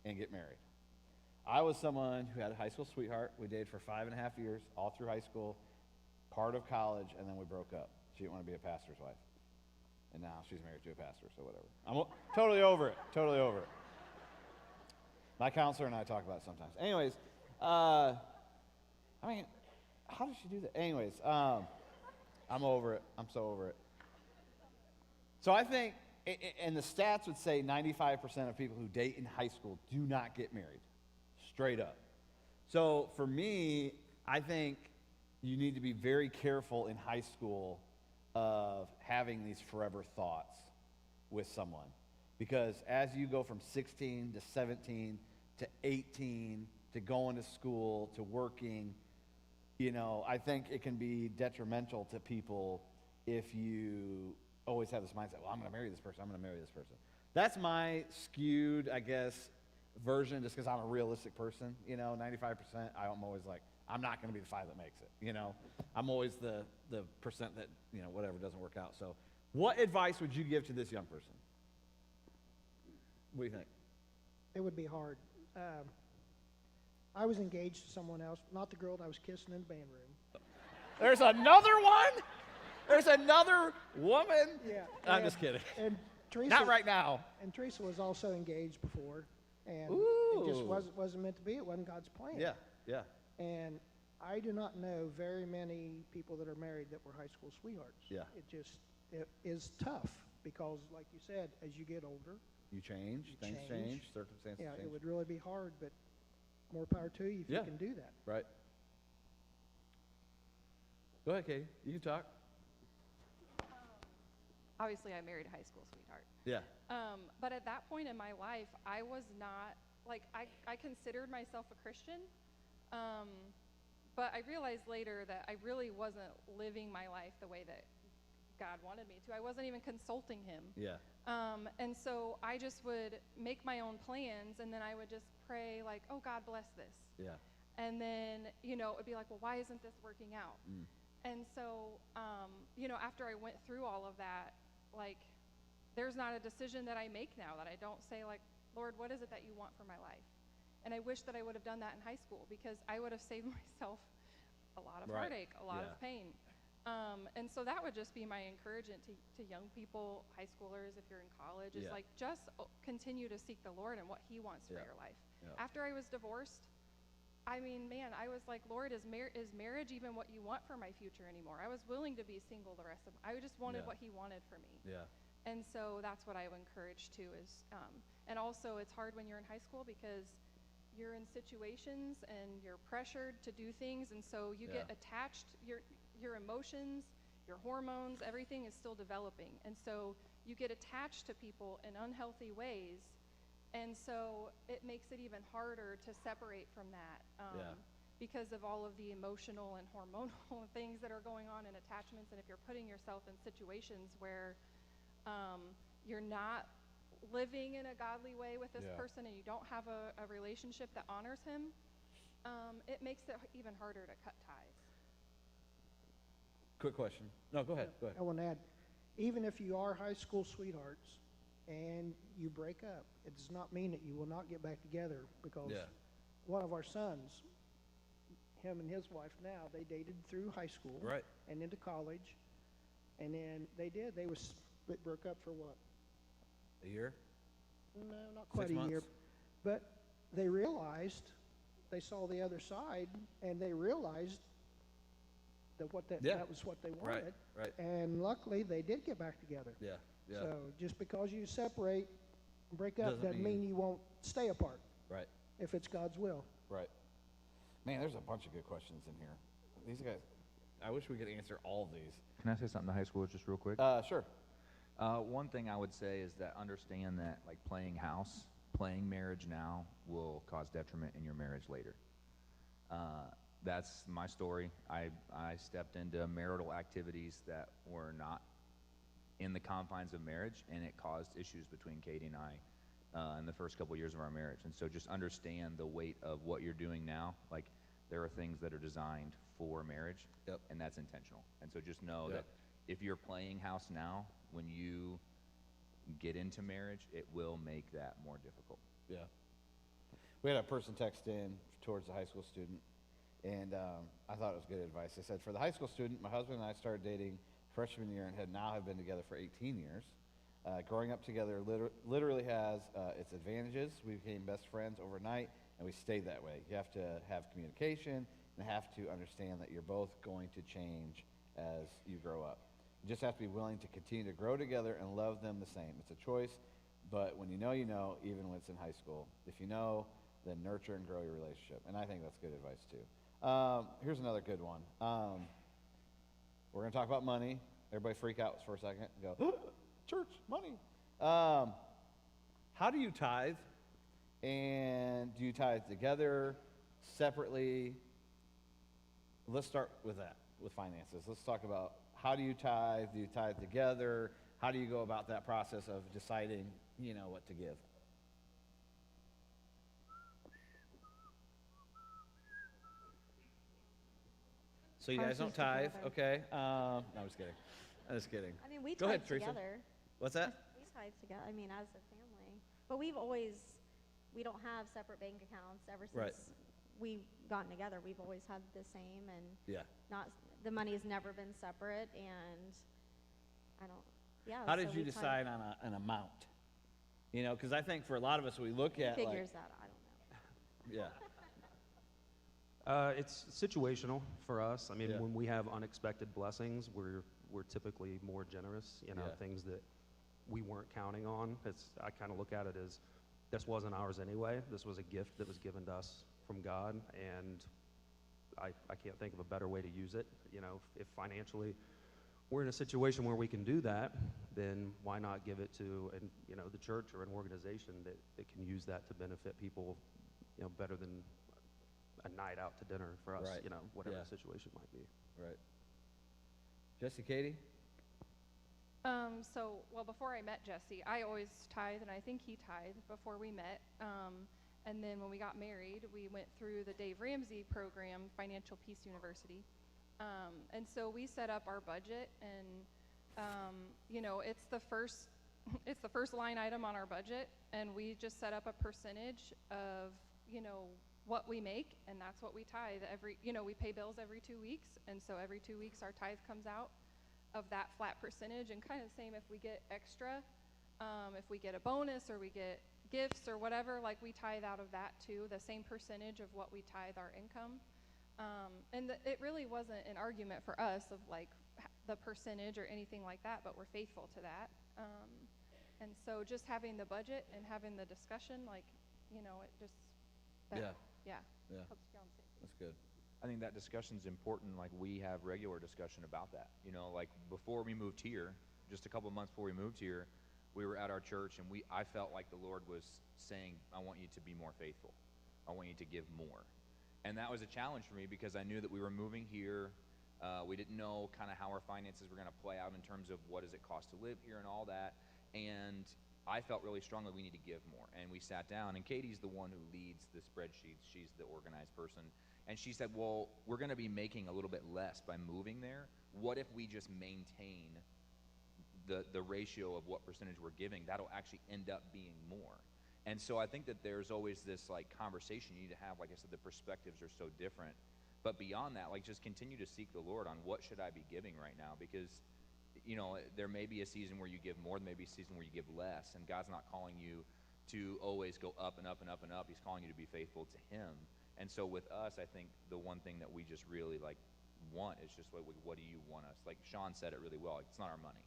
and get married. I was someone who had a high school sweetheart. We dated for 5.5 years, all through high school, part of college, and then we broke up. She didn't want to be a pastor's wife. And now she's married to a pastor, so whatever. I'm totally over it. My counselor and I talk about it sometimes. Anyways, how does she do that? Anyways, I'm over it. I'm so over it. So I think, and the stats would say 95% of people who date in high school do not get married. Straight up. So for me, I think you need to be very careful in high school of having these forever thoughts with someone. Because as you go from 16 to 17 to 18 to going to school to working, I think it can be detrimental to people if you always have this mindset, well, I'm going to marry this person. That's my skewed, I guess, version just because I'm a realistic person. 95%, I'm always like, I'm not going to be the 5 that makes it. I'm always the percent that, whatever doesn't work out. So what advice would you give to this young person? What do you think? It would be hard. I was engaged to someone else, not the girl that I was kissing in the band room. There's another one? There's another woman? Yeah. I'm just kidding. And Teresa, Not right now. And Teresa was also engaged before, and it just Ooh. wasn't meant to be. It wasn't God's plan. Yeah, yeah. And I do not know very many people that are married that were high school sweethearts. Yeah. It is tough because, like you said, as you get older, You change, things change, circumstances yeah, change. it would really be hard, but more power to you if Yeah. you can do that. Right. Go ahead, Katie. You can talk. Obviously, I married a high school sweetheart. Yeah. But at that point in my life, I was not, I considered myself a Christian. But I realized later that I really wasn't living my life the way that God wanted me to. I wasn't even consulting him. Yeah. And so I just would make my own plans, and then I would just pray, like, oh, God, bless this. Yeah. And then, it would be like, well, why isn't this working out? Mm. And so, after I went through all of that, there's not a decision that I make now that I don't say, like, Lord, what is it that you want for my life? And I wish that I would have done that in high school, because I would have saved myself a lot of Right. heartache, a lot Yeah. of pain. And so that would just be my encouragement to young people, high schoolers, if you're in college, is Yeah. just continue to seek the Lord and what he wants for Yeah. your life. Yeah. After I was divorced, I mean, man, I was like, Lord, is marriage even what you want for my future anymore? I was willing to be single the rest of I just wanted Yeah. what he wanted for me. Yeah. And so that's what I would encourage too is, and also it's hard when you're in high school because you're in situations and you're pressured to do things, and so you get Yeah. attached, your emotions, your hormones, everything is still developing. And so you get attached to people in unhealthy ways, and so it makes it even harder to separate from that. Yeah. Because of all of the emotional and hormonal things that are going on in attachments, and if you're putting yourself in situations where you're not living in a godly way with this Yeah. person and you don't have a relationship that honors him, it makes it even harder to cut ties. Quick question. No, go ahead. Go ahead. I want to add, even if you are high school sweethearts and you break up, it does not mean that you will not get back together, because Yeah. one of our sons, him and his wife now, they dated through high school Right. and into college, and then they broke up for what? A year? No, not quite 6 a year. months? But they realized, they saw the other side, and they realized that Yeah. that was what they Right. wanted. Right. And luckily, they did get back together. Yeah. Yeah. So just because you separate, break up, Doesn't doesn't mean- mean you won't stay apart Right. if it's God's will. Right. Man, there's a bunch of good questions in here. These guys, I wish we could answer all of these. Can I say something to high schoolers just real quick? Sure. One thing I would say is that understand that playing house, playing marriage now will cause detriment in your marriage later. That's my story. I stepped into marital activities that were not in the confines of marriage, and it caused issues between Katie and I in the first couple years of our marriage. And so just understand the weight of what you're doing now. There are things that are designed for marriage, Yep. and that's intentional. And so just know Yep. that if you're playing house now, when you get into marriage, it will make that more difficult. Yeah. We had a person text in towards a high school student, and I thought it was good advice. They said, for the high school student, my husband and I started dating freshman year and have been together for 18 years. Growing up together literally has its advantages. We became best friends overnight, and we stayed that way. You have to have communication and have to understand that you're both going to change as you grow up. You just have to be willing to continue to grow together and love them the same. It's a choice, but when you know, even when it's in high school. If you know, then nurture and grow your relationship. And I think that's good advice too. Here's another good one. We're going to talk about money. Everybody freak out for a second and go, church, money. How do you tithe? And do you tithe together, separately? Let's start with that, with finances. Let's talk about, how do you tithe? Do you tithe together? How do you go about that process of deciding, what to give? So you guys don't Parties tithe, together. okay? No, I'm just kidding. I'm just kidding. I mean, we Go tithe ahead, Teresa. together. What's that? We tithe together, I mean, as a family. But we don't have separate bank accounts ever since Right. we've gotten together. We've always had the same and Yeah. the money's never been separate and I don't, yeah. How so did you we tithe- decide on an amount? You know, because I think for a lot of us, we look at like, Figures that, I don't know. yeah, It's situational for us. I mean, Yeah. when we have unexpected blessings, we're typically more generous. You know, Yeah. things that we weren't counting on. I kind of look at it as this wasn't ours anyway. This was a gift that was given to us from God, and I can't think of a better way to use it. You know, if financially we're in a situation where we can do that, then why not give it to the church or an organization that can use that to benefit people, better than a night out to dinner for us, Right. whatever Yeah. the situation might be. right. Jesse, Katie? Well, before I met Jesse, I always tithe, and I think he tithed before we met. And then when we got married, we went through the Dave Ramsey program, Financial Peace University. And so we set up our budget, and it's the first, it's the first line item on our budget, and we just set up a percentage of what we make, and that's what we tithe we pay bills every 2 weeks, and so every 2 weeks our tithe comes out of that flat percentage. And kind of the same if we get extra, if we get a bonus or we get gifts or whatever, like we tithe out of that too, the same percentage of what we tithe our income. It really wasn't an argument for us of like the percentage or anything like that, but we're faithful to that. And so just having the budget and having the discussion, like, it just, Yeah. yeah, Yeah. helps you on safety. That's good. I think that discussion's important. Like, we have regular discussion about that. Like before we moved here, just a couple months before we moved here, we were at our church, and I felt like the Lord was saying, I want you to be more faithful. I want you to give more. And that was a challenge for me because I knew that we were moving here. We didn't know kind of how our finances were going to play out in terms of what does it cost to live here and all that. And I felt really strongly we need to give more. And we sat down, and Katie's the one who leads the spreadsheets. She's the organized person. And she said, well, we're going to be making a little bit less by moving there. What if we just maintain the ratio of what percentage we're giving? That'll actually end up being more. And so I think that there's always this like conversation you need to have. Like I said, the perspectives are so different. But beyond that, like, just continue to seek the Lord on what should I be giving right now, because there may be a season where you give more, there may be a season where you give less, and God's not calling you to always go up and up and up and up. He's calling you to be faithful to Him. And so with us, I think the one thing that we just really like want is just what do you want us? Like Sean said it really well. Like, it's not our money.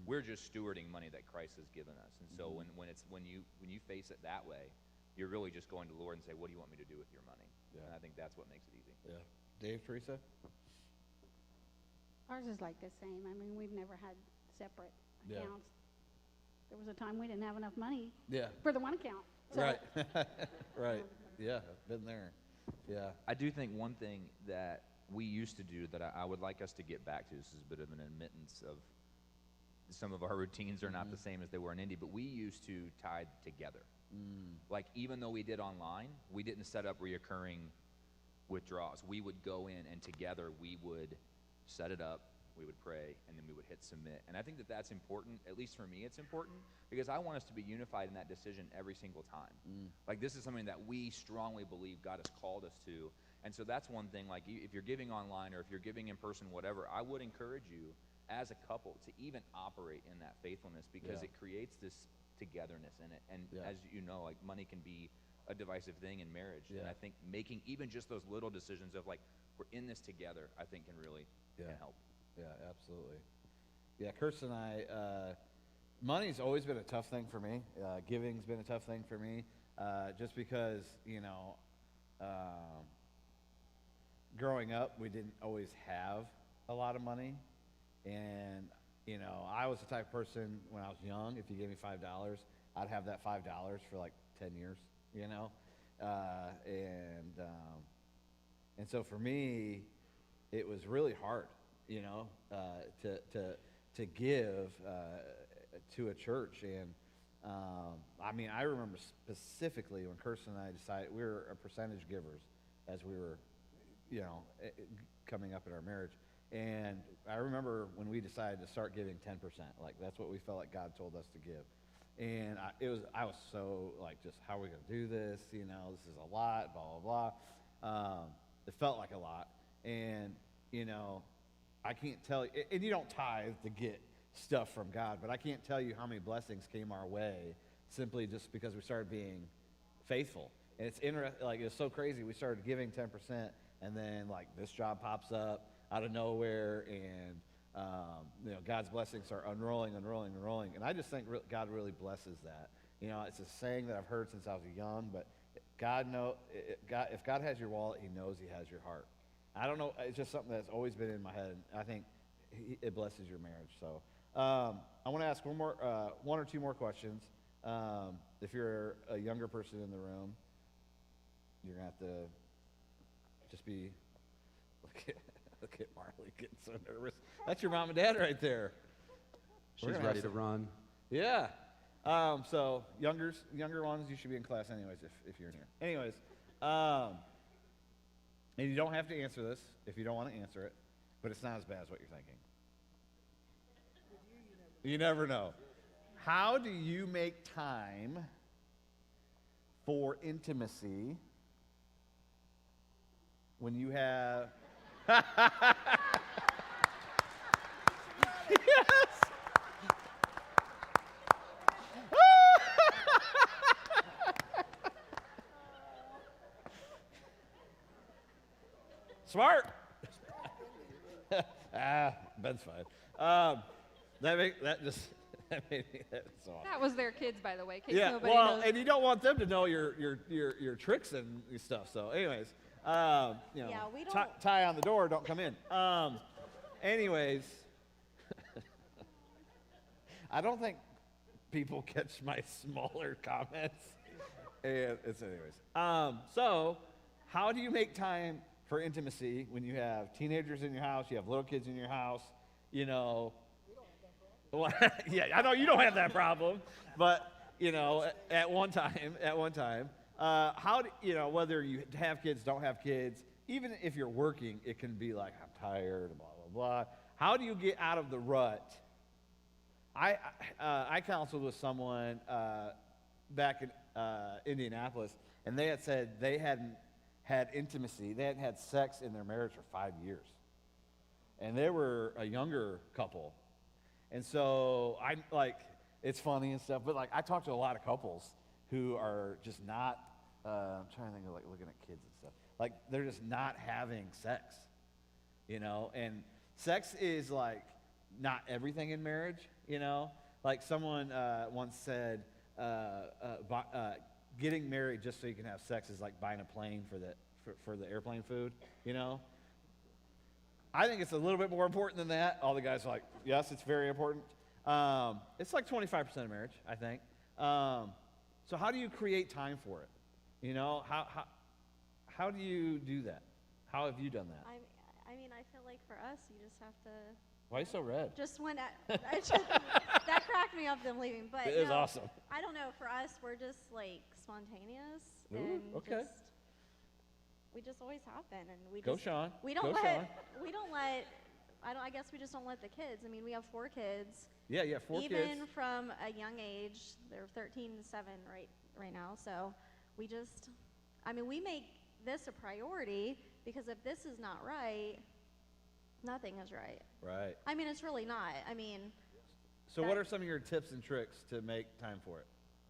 We're just stewarding money that Christ has given us. And so when you face it that way, you're really just going to the Lord and say, what do you want me to do with your money? Yeah. And I think that's what makes it easy. Yeah. Dave, Teresa? Ours is like the same. I mean, we've never had separate Yeah. accounts. There was a time we didn't have enough money Yeah. for the one account. So, Right. Right. Yeah. Been there. Yeah. I do think one thing that we used to do that I would like us to get back to, this is a bit of an admittance of some of our routines are not the same as they were in Indy, but we used to tithe together. Like, even though we did online, we didn't set up reoccurring withdrawals. We would go in, and together we would set it up, we would pray, and then we would hit submit. And I think that that's important. At least for me, it's important because I want us to be unified in that decision every single time. Like, this is something that we strongly believe God has called us to. And so that's one thing. Like, if you're giving online or if you're giving in person, whatever, I would encourage you as a couple to even operate in that faithfulness, because Yeah. it creates this togetherness in it. And Yeah. as you know, like, money can be a divisive thing in marriage. And Yeah. I think making even just those little decisions of like, we're in this together, I think can really Yeah. can help. Yeah, absolutely. Yeah, Kirsten and I, money's always been a tough thing for me. Giving's been a tough thing for me, just because, growing up, we didn't always have a lot of money. And, I was the type of person when I was young, if you gave me $5, I'd have that $5 for like 10 years, and so for me, it was really hard, to give to a church. And I remember specifically when Kirsten and I decided we were a percentage givers as we were coming up in our marriage. And I remember when we decided to start giving 10%, like that's what we felt like God told us to give. And I was so like, just how are we going to do this? This is a lot, blah, blah, blah. It felt like a lot. And, I can't tell you, and you don't tithe to get stuff from God, but I can't tell you how many blessings came our way simply just because we started being faithful. And it's it's so crazy. We started giving 10%, and then like this job pops up out of nowhere, and God's blessings are unrolling. And I just think God really blesses that. It's a saying that I've heard since I was young, but if God has your wallet, he knows he has your heart. I don't know. It's just something that's always been in my head. I think it blesses your marriage. So I want to ask one or two more questions. If you're a younger person in the room, you're going to have to just be, look at Marley getting so nervous. That's your mom and dad right there. She's ready to run. Yeah. So younger ones, you should be in class anyways if you're in here. Anyways, and you don't have to answer this if you don't want to answer it, but it's not as bad as what you're thinking. You never know. How do you make time for intimacy when you have... Yes! Smart. Ben's fine. That made me so awesome. That was their kids, by the way. In case Yeah, nobody well, knows. and you don't want them to know your tricks and stuff. So, anyways, Yeah, we don't- tie on the door, don't come in. Anyways, I don't think people catch my smaller comments. And it's anyways. So, how do you make time for intimacy when you have teenagers in your house, you have little kids in your house, Well, yeah, I know you don't have that problem, but at one time, how do, whether you have kids, don't have kids, even if you're working, it can be like I'm tired, blah blah blah. How do you get out of the rut? I counseled with someone back in Indianapolis, and they had said they hadn't had intimacy, they hadn't had sex in their marriage for 5 years, and they were a younger couple. And so it's funny and stuff, but I talk to a lot of couples who are just not, I'm trying to think of looking at kids and stuff. They're just not having sex, and sex is not everything in marriage, someone once said, getting married just so you can have sex is like buying a plane for the airplane food, I think it's a little bit more important than that. All the guys are like, yes, it's very important. It's like 25% of marriage, I think. So how do you create time for it? How do you do that? How have you done that? I feel like for us, you just have to. Why are you so red? Just when that cracked me up them leaving, but It is awesome. I don't know. For us, we're just spontaneous Ooh, and okay. we just always happen, and we Go just Sean. we Go don't let Sean. we don't let I guess we just don't let the kids. I mean, we have 4 kids. Yeah, you have 4 Even kids. from a young age, they're 13 and 7 right now. So we just, we make this a priority because if this is not right, nothing is right. Right. It's really not. So what are some of your tips and tricks to make time for it?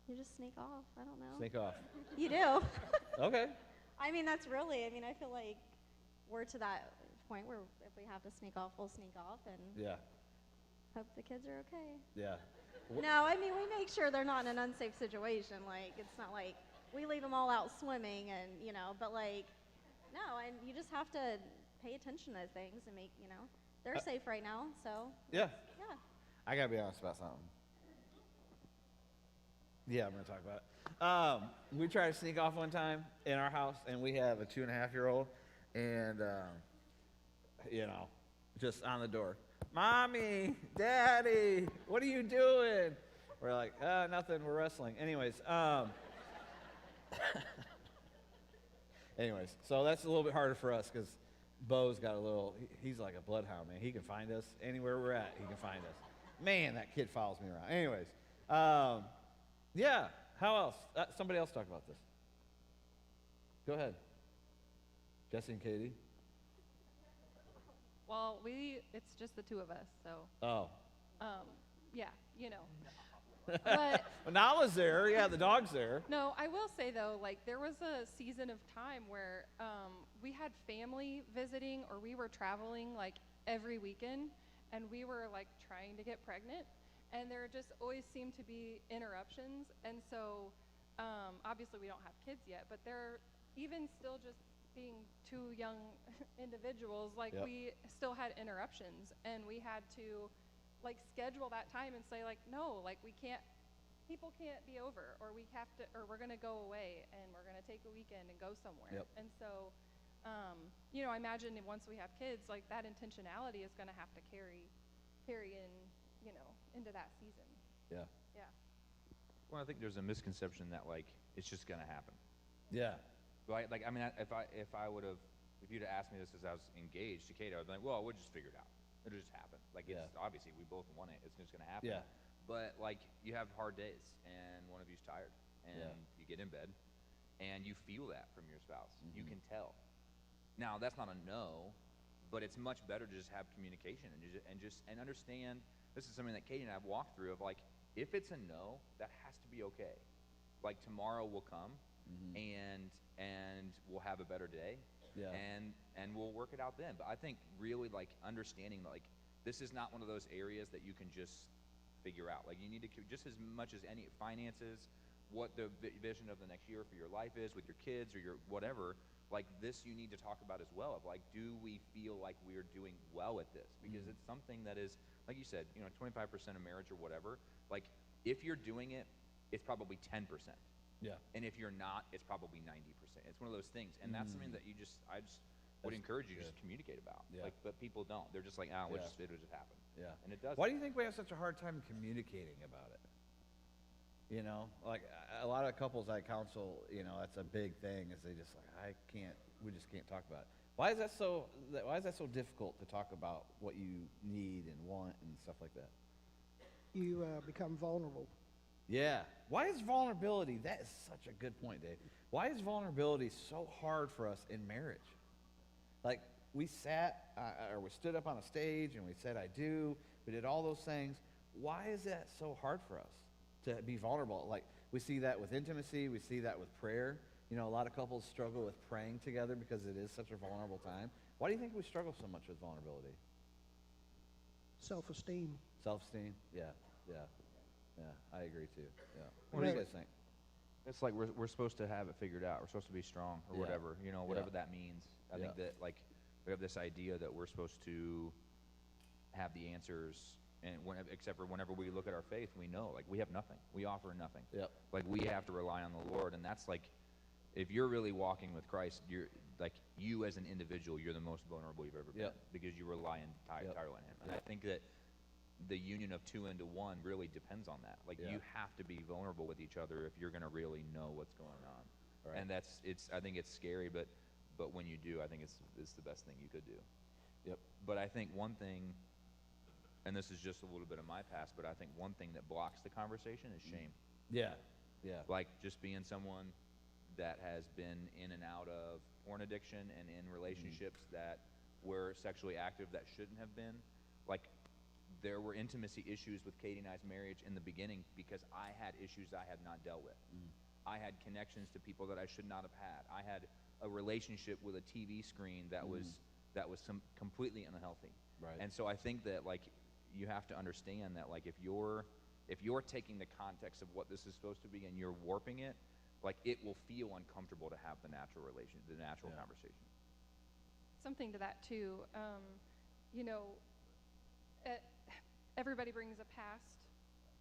You just sneak off. I don't know. Sneak off. You do. Okay. That's really, I feel like we're to that point where if we have to sneak off, we'll sneak off and Yeah. hope the kids are okay. Yeah. No, we make sure they're not in an unsafe situation. It's not like we leave them all out swimming and, but no, and you just have to pay attention to things and make, they're safe right now, so, Yeah. yeah. I gotta be honest about something. Yeah, I'm gonna talk about it. We tried to sneak off one time in our house, and we have a 2.5-year-old, and just on the door, Mommy, Daddy, what are you doing? We're like, nothing, we're wrestling. Anyways, Anyways, so that's a little bit harder for us because Bo's got a little, he's like a bloodhound, man. He can find us anywhere we're at. He can find us. Man, that kid follows me around. Anyways, yeah, how else? Somebody else talk about this. Go ahead. Jesse and Katie. Well, it's just the two of us, so, Oh. yeah, you know. But Well, Nala's there. Yeah, the dog's there. no, I will say though, like there was a season of time where we had family visiting or we were traveling like every weekend and we were like trying to get pregnant and there just always seemed to be interruptions. And so obviously we don't have kids yet, but they're even still just being two young individuals, like Yep. we still had interruptions and we had to like schedule that time and say like, no, like we can't, people can't be over or we have to, or we're going to go away and we're going to take a weekend and go somewhere. Yep. And so, you know, I imagine once we have kids, like that intentionality is going to have to carry in, you know, into that season. Yeah. Yeah. Well, I think there's a misconception that like it's just gonna happen. Yeah. Right? Like, I mean, if you'd have asked me this as I was engaged to Kate, I would be like, well, we'll just figure it out. It'll just happen. Like, it's Yeah. obviously we both want it. It's just gonna happen. Yeah. But like, you have hard days, and one of you's tired, and Yeah. you get in bed, and you feel that from your spouse. You Mhm. can tell. Now, that's not a no, but it's much better to just have communication and understand. This is something that Katie and I have walked through. Of like, if it's a no, that has to be okay. Like tomorrow will come, and we'll have a better day, Yeah. and we'll work it out then. But I think really like understanding that, like, this is not one of those areas that you can just figure out. Like, you need to just as much as any finances, what the vision of the next year for your life is with your kids or your whatever. Like this, you need to talk about as well. Of like, do we feel like we are doing well at this? Because it's something that is, like you said, 25% of marriage or whatever. Like, if you're doing it, it's probably 10%. Yeah. And if you're not, it's probably 90%. It's one of those things, and that's something that I just would That's encourage you to good. just communicate about. Yeah. Like, but people don't. They're just like, Yeah. it'll just happen. Yeah. And it does. Why do you think we have such a hard time communicating about it? You know, like a lot of couples I counsel, that's a big thing is they just like, we just can't talk about it. Why is that so difficult to talk about what you need and want and stuff like that? You become vulnerable. Yeah. Why is vulnerability, that is such a good point, Dave. Why is vulnerability so hard for us in marriage? Like, we sat, or we stood up on a stage and we said, I do. We did all those things. Why is that so hard for us to be vulnerable? Like, we see that with intimacy. We see that with prayer. A lot of couples struggle with praying together because it is such a vulnerable time. Why do you think we struggle so much with vulnerability? Self-esteem. Self-esteem? Yeah. I agree too. Yeah. What do you guys think? It's like we're supposed to have it figured out. We're supposed to be strong or Yeah. whatever, whatever Yeah. that means. I Yeah. think that like we have this idea that we're supposed to have the answers, and except for whenever we look at our faith, we know like we have nothing. We offer nothing. Yep. Like we have to rely on the Lord, and that's like if you're really walking with Christ, you're like you as an individual, you're the most vulnerable you've ever been Yep. because you rely entirely on Him. And I think that the union of two into one really depends on that. Like Yeah. you have to be vulnerable with each other if you're going to really know what's going on. Right. And I think it's scary, but when you do, I think it's the best thing you could do. Yep. But I think one thing, and this is just a little bit of my past, but I think one thing that blocks the conversation is shame. Yeah. Like just being someone that has been in and out of porn addiction and in relationships that were sexually active that shouldn't have been. Like there were intimacy issues with Katie and I's marriage in the beginning because I had issues I had not dealt with. I had connections to people that I should not have had. I had a relationship with a TV screen that was completely unhealthy. Right. And so I think that like you have to understand that like if you're taking the context of what this is supposed to be and you're warping it, like it will feel uncomfortable to have the natural Yeah. conversation. Something to that too, everybody brings a past.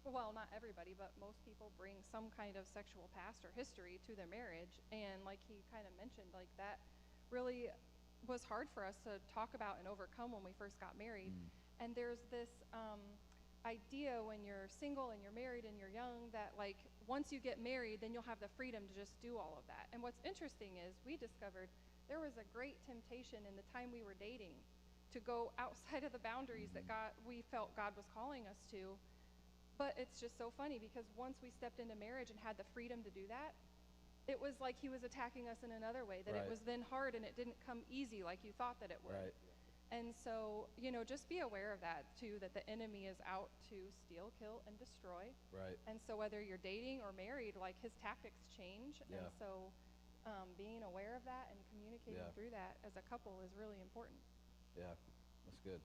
Well, not everybody, but most people bring some kind of sexual past or history to their marriage. And like he kind of mentioned, like that really was hard for us to talk about and overcome when we first got married. And there's this idea when you're single and you're married and you're young that like once you get married, then you'll have the freedom to just do all of that. And what's interesting is we discovered there was a great temptation in the time we were dating to go outside of the boundaries that we felt God was calling us to. But it's just so funny because once we stepped into marriage and had the freedom to do that, it was like he was attacking us in another way, that Right. it was then hard and it didn't come easy like you thought that it would. Right. And so, just be aware of that too, that the enemy is out to steal, kill, and destroy. Right. And so whether you're dating or married, like his tactics change. Yeah. And so being aware of that and communicating Yeah. through that as a couple is really important. Yeah, that's good.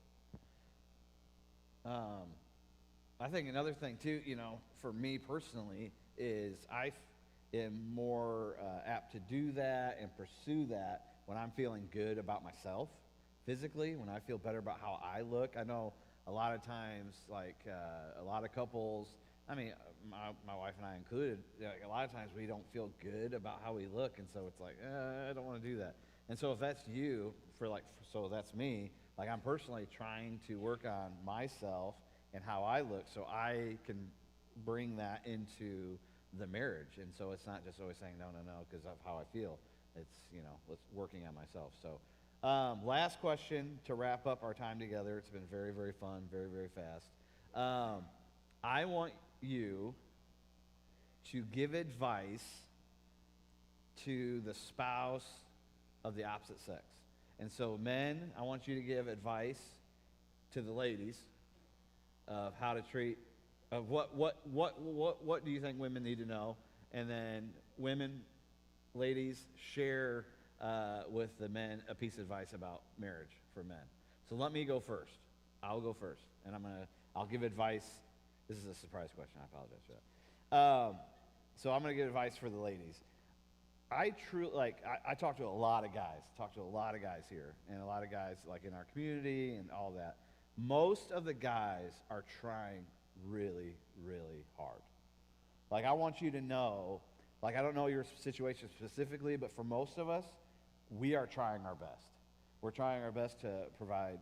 I think another thing too, for me personally, is am more apt to do that and pursue that when I'm feeling good about myself physically, when I feel better about how I look. I know a lot of times, like a lot of couples, I mean, my wife and I included, a lot of times we don't feel good about how we look, and so it's like, I don't want to do that. And so if that's you, so that's me, like I'm personally trying to work on myself and how I look so I can bring that into the marriage. And so it's not just always saying no because of how I feel. It's, let's working on myself. So last question to wrap up our time together. It's been very, very fun, very, very fast. I want you to give advice to the spouse of the opposite sex. And so men, I want you to give advice to the ladies of how to treat, of what do you think women need to know? And then women, ladies, share with the men a piece of advice about marriage for men. So let me go first. I'll go first, and I'll give advice. This is a surprise question. I apologize for that. So I'm gonna give advice for the ladies. I talk to a lot of guys here, and a lot of guys like in our community and all that. Most of the guys are trying really, really hard. Like, I want you to know, like, I don't know your situation specifically, but for most of us, we are trying our best. We're trying our best to provide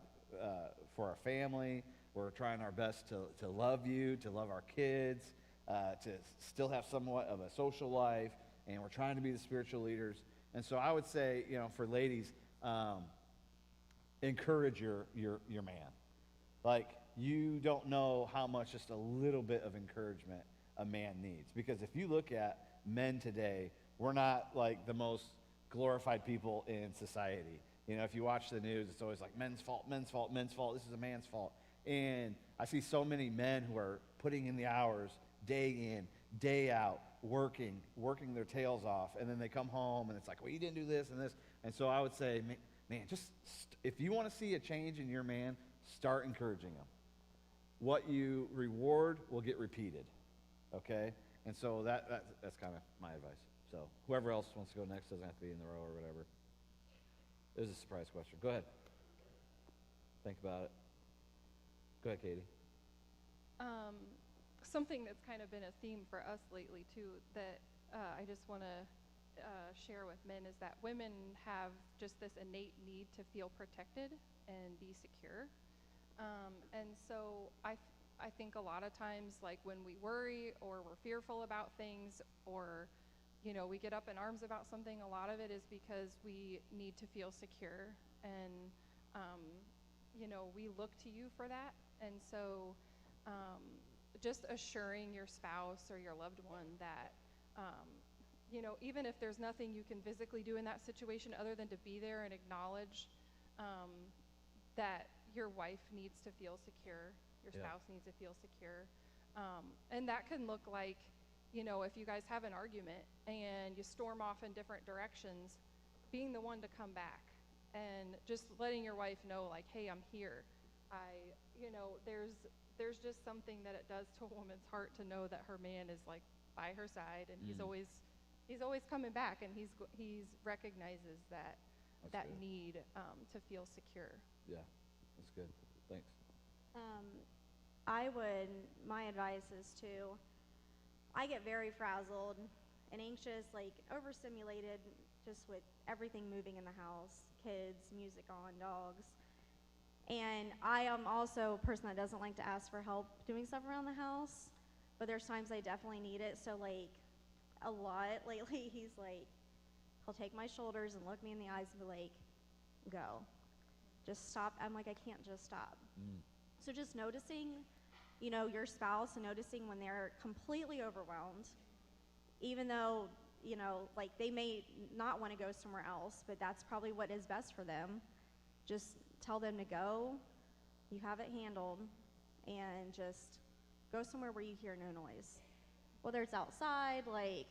for our family. We're trying our best to love you, to love our kids, to still have somewhat of a social life, and we're trying to be the spiritual leaders. And so I would say, for ladies, encourage your man. Like, you don't know how much just a little bit of encouragement a man needs. Because if you look at men today, we're not like the most glorified people in society. If you watch the news, it's always like men's fault, men's fault, men's fault. This is a man's fault. And I see so many men who are putting in the hours, day in, day out, working their tails off. And then they come home and it's like, well, you didn't do this and this. And so I would say, man, if you want to see a change in your man, start encouraging him. What you reward will get repeated, okay? And so that's kind of my advice. So whoever else wants to go next doesn't have to be in the row or whatever. It was a surprise question. Go ahead. Think about it. Go ahead, Katie. Something that's kind of been a theme for us lately too that I just want to share with men is that women have just this innate need to feel protected and be secure. And so I think a lot of times, like when we worry or we're fearful about things, or we get up in arms about something, a lot of it is because we need to feel secure, and we look to you for that. And so just assuring your spouse or your loved one that even if there's nothing you can physically do in that situation other than to be there and acknowledge that your wife needs to feel secure, your spouse needs to feel secure. And that can look like, if you guys have an argument and you storm off in different directions, being the one to come back and just letting your wife know, like, hey, I'm here. There's just something that it does to a woman's heart to know that her man is like by her side, and he's always coming back, and he's recognizes that That's good. need to feel secure. Yeah, that's good. Thanks. My advice is I get very frazzled and anxious, like overstimulated just with everything moving in the house, kids, music on, dogs. And I am also a person that doesn't like to ask for help doing stuff around the house, but there's times I definitely need it. So like a lot lately, he's like, he'll take my shoulders and look me in the eyes and be like, go. Just stop. I'm like, I can't just stop. So just noticing, you know, your spouse and noticing when they're completely overwhelmed, even though, you know, like they may not want to go somewhere else, but that's probably what is best for them. Just tell them to go. You have it handled, and just go somewhere where you hear no noise. Whether it's outside, like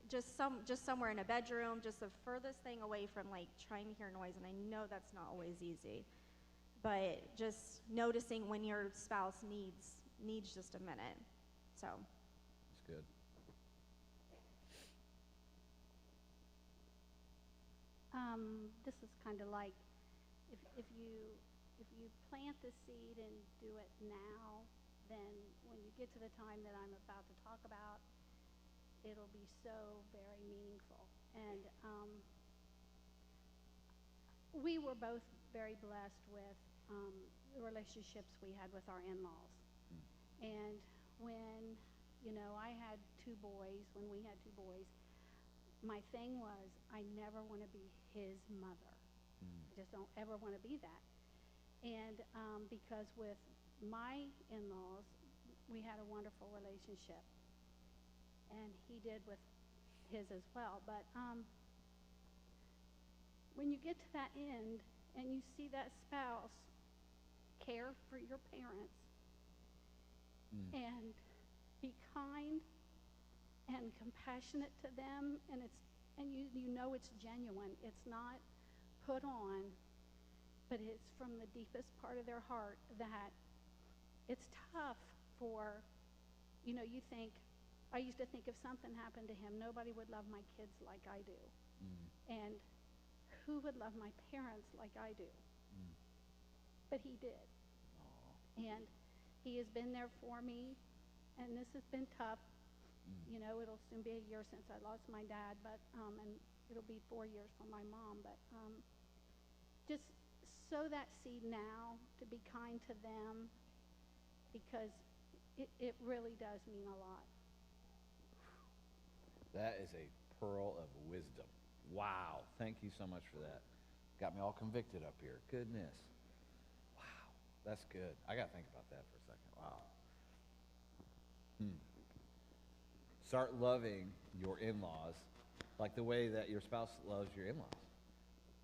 just somewhere in a bedroom, just the furthest thing away from like trying to hear noise. And I know that's not always easy, but just noticing when your spouse needs just a minute. So That's good. This is kind of like if you plant the seed and do it now, then when you get to the time that I'm about to talk about, it'll be so very meaningful. And we were both very blessed with the relationships we had with our in-laws. And when, you know, I had two boys, when we had two boys, my thing was I never want to be his mother. I just don't ever want to be that. And because with my in-laws, we had a wonderful relationship. And he did with his as well. But when you get to that end and you see that spouse care for your parents and be kind and compassionate to them, and you know it's genuine. It's not put on, but it's from the deepest part of their heart. That it's tough for, you know, I used to think if something happened to him, nobody would love my kids like I do. And who would love my parents like I do? But he did. And he has been there for me, and this has been tough. You know, it'll soon be a year since I lost my dad, but and it'll be 4 years for my mom. But just sow that seed now to be kind to them, because it really does mean a lot. That is a pearl of wisdom. Wow. Thank you so much for that. Got me all convicted up here. Goodness. Wow. That's good. I got to think about that for a second. Wow. Start loving your in-laws like the way that your spouse loves your in-laws.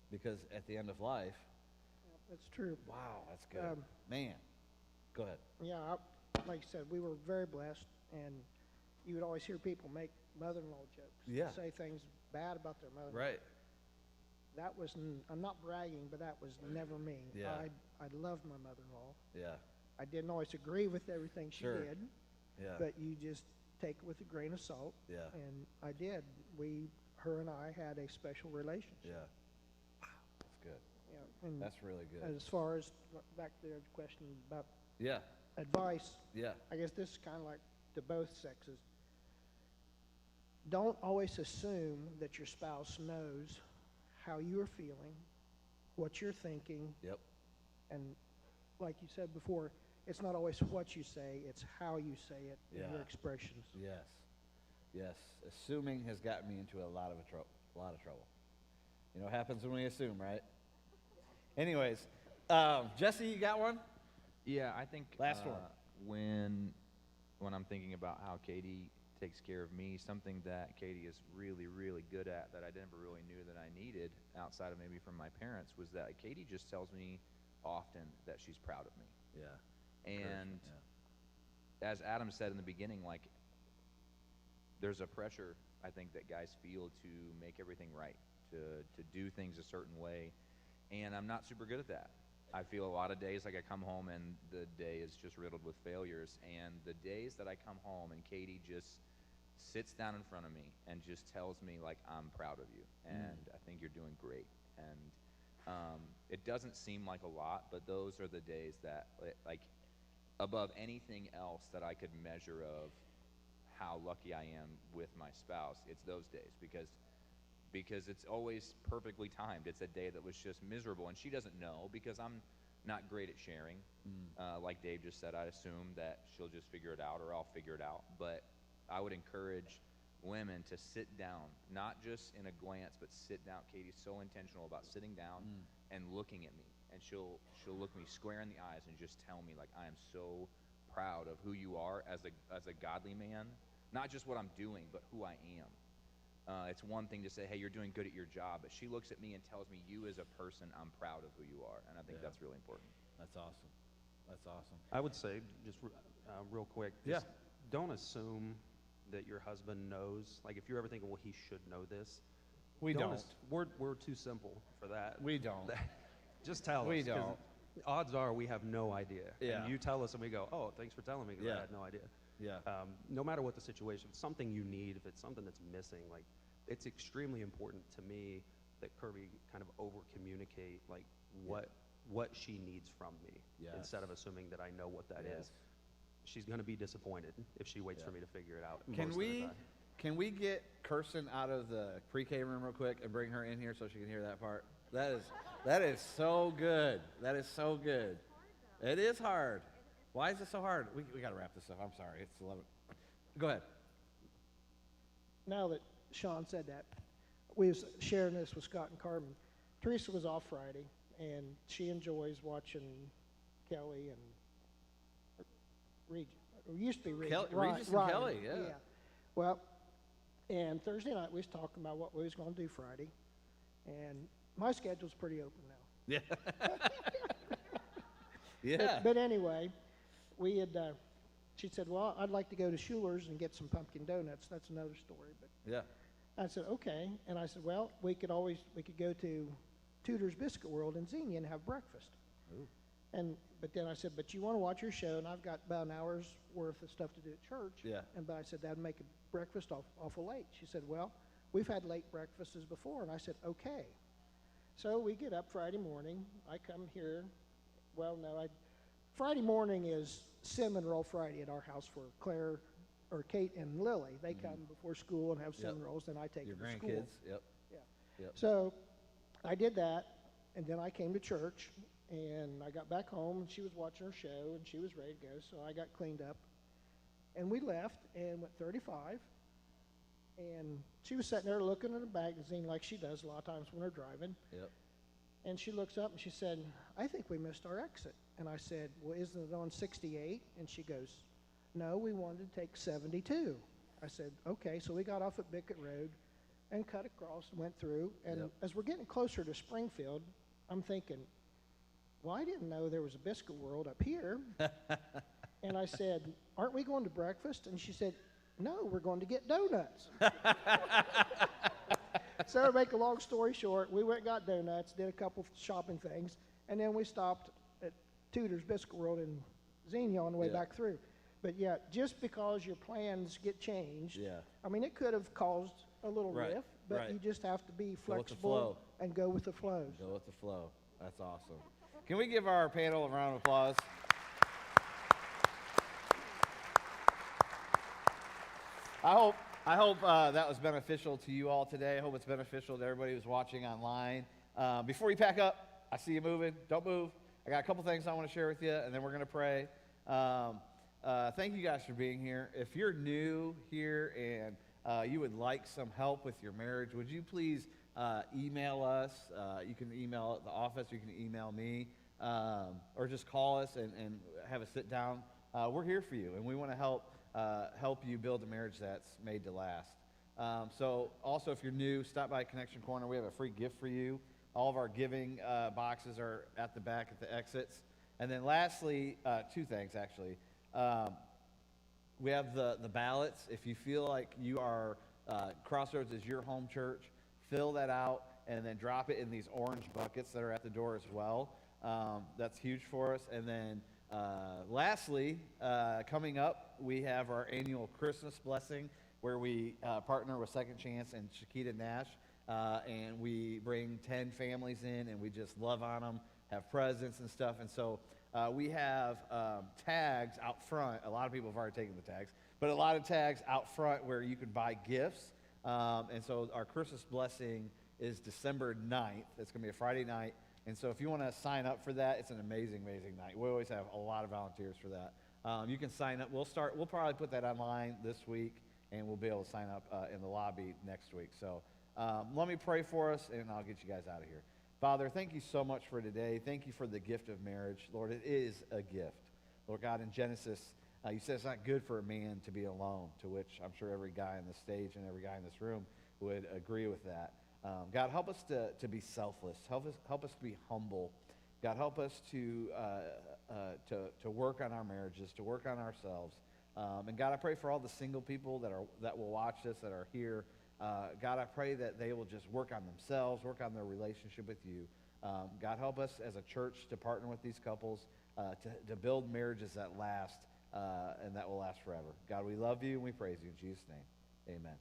Because at the end of life, That's true. wow, that's good. Man, go ahead. Yeah, like I said, we were very blessed, and you would always hear people make mother-in-law jokes. Yeah. Say things bad about their mother-in-law. Right. That was, I'm not bragging, but that was never me. Yeah. I loved my mother-in-law. Yeah. I didn't always agree with everything she Sure. did, Yeah. but you just take it with a grain of salt. Yeah. And I did. Her and I had a special relationship. Yeah. Wow, that's good. Yeah. And That's really good. as far as back to the question about Yeah. advice, Yeah. I guess this is kind of like to both sexes. Don't always assume that your spouse knows how you're feeling, what you're thinking, Yep. and like you said before, it's not always what you say, it's how you say it in Yeah. your expressions. Yes. Yes. Assuming has gotten me into a lot of trouble. You know what happens when we assume, right? Anyways, Jesse, you got one? Yeah, I think Last one. When I'm thinking about how Katie takes care of me, something that Katie is really, really good at that I never really knew that I needed outside of maybe from my parents was that Katie just tells me often that she's proud of me. Yeah. And Yeah. as Adam said in the beginning, like, there's a pressure, I think, that guys feel to make everything right, to do things a certain way, and I'm not super good at that. I feel a lot of days like I come home and the day is just riddled with failures, and the days that I come home and Katie just sits down in front of me and just tells me, like, I'm proud of you, and I think you're doing great, and it doesn't seem like a lot, but those are the days that, like, above anything else that I could measure of how lucky I am with my spouse, it's those days, because because it's always perfectly timed. It's a day that was just miserable, and she doesn't know because I'm not great at sharing. Like Dave just said, I assume that she'll just figure it out or I'll figure it out. But I would encourage women to sit down, not just in a glance, but sit down. Katie's so intentional about sitting down and looking at me, and she'll look me square in the eyes and just tell me, like, I am so proud of who you are as a godly man, not just what I'm doing, but who I am. It's one thing to say, hey, you're doing good at your job, but she looks at me and tells me, you as a person, I'm proud of who you are, and I think that's really important. That's awesome. That's awesome. I would say, just real quick, just don't assume that your husband knows. Like, if you're ever thinking, well, he should know this. We don't. We're too simple for that. We don't. Just tell us. We 'cause don't. Odds are we have no idea. Yeah. And you tell us and we go, oh, thanks for telling me, 'cause Yeah. I had no idea. Yeah. No matter what the situation, if it's something you need, if it's something that's missing, like, it's extremely important to me that Kirby kind of over-communicate, like, what she needs from me, Yes. instead of assuming that I know what that Yes. is. She's going to be disappointed if she waits for me to figure it out. Can most of the we time. can we get Kirsten out of the pre-K room real quick and bring her in here so she can hear that part? That is so good. That is so good. It is hard. Why is it so hard? We got to wrap this up. I'm sorry. It's 11. Go ahead. Now that Sean said that, we was sharing this with Scott and Carmen. Teresa was off Friday, and she enjoys watching Kelly and Regis. Or used to be Regis. Regis and Ryan, Kelly, yeah. Well, and Thursday night we was talking about what we was going to do Friday, and my schedule's pretty open now. Yeah. Yeah. But anyway, we had. She said, "Well, I'd like to go to Schuler's and get some pumpkin donuts." That's another story, but. Yeah. I said, okay. And I said, well, we could go to Tudor's Biscuit World in Xenia and have breakfast. Ooh. But then I said, but you want to watch your show, and I've got about an hour's worth of stuff to do at church. Yeah. But I said, that'd make a breakfast awful late. She said, well, we've had late breakfasts before. And I said, okay. So we get up Friday morning. I come here. Well, no, Friday morning is cinnamon roll Friday at our house for Claire or Kate and Lily. They come before school and have cinnamon rolls, then I take Your them to school. grandkids. Yep. Yeah. Yep. So I did that, and then I came to church, and I got back home, and she was watching her show, and she was ready to go, so I got cleaned up. And we left and went 35, and she was sitting there looking at a magazine like she does a lot of times when we're driving. Yep. And she looks up and she said, I think we missed our exit. And I said, well, isn't it on 68? And she goes, no, we wanted to take 72. I said, okay. So we got off at Bickett Road and cut across and went through. And Yep. as we're getting closer to Springfield, I'm thinking, well, I didn't know there was a Biscuit World up here. And I said, aren't we going to breakfast? And she said, no, we're going to get donuts. So to make a long story short, we went and got donuts, did a couple shopping things, and then we stopped at Tudor's Biscuit World in Xenia on the way Yeah. back through. But yeah, just because your plans get changed, Yeah. I mean, it could have caused a little Right, rift, but right. you just have to be Go with the flexible flow. and go with the flow. Go with the flow. That's awesome. Can we give our panel a round of applause? I hope that was beneficial to you all today. I hope it's beneficial to everybody who's watching online. Before you pack up, I see you moving. Don't move. I got a couple things I want to share with you, and then we're going to pray. Thank you guys for being here. If you're new here and you would like some help with your marriage, would you please email us? You can email the office, you can email me, or just call us and have a sit down. We're here for you, and we want to help you build a marriage that's made to last. So also, if you're new, stop by Connection Corner. We have a free gift for you. All of our giving boxes are at the back at the exits. And then lastly, two things actually. We have the ballots. If you feel like you are, Crossroads is your home church, fill that out and then drop it in these orange buckets that are at the door as well. That's huge for us. And then lastly, coming up, we have our annual Christmas blessing where we partner with Second Chance and Shakita Nash. And we bring 10 families in and we just love on them, have presents and stuff. And so we have tags out front. A lot of people have already taken the tags, but a lot of tags out front where you can buy gifts And so our Christmas blessing is December 9th. It's going to be a Friday night. And so if you want to sign up for that, it's an amazing, amazing night. We always have a lot of volunteers for that. You can sign up. We'll probably put that online this week, and we'll be able to sign up in the lobby next week. So let me pray for us, and I'll get you guys out of here. Father, thank you so much for today. Thank you for the gift of marriage. Lord, it is a gift. Lord God, in Genesis, you said it's not good for a man to be alone, to which I'm sure every guy on the stage and every guy in this room would agree with that. God, help us to be selfless. Help us to be humble. God, help us to work on our marriages, to work on ourselves. And God, I pray for all the single people that will watch this, that are here. God, I pray that they will just work on themselves, work on their relationship with you. God, help us as a church to partner with these couples to build marriages that last and that will last forever. God, we love you and we praise you in Jesus' name. Amen.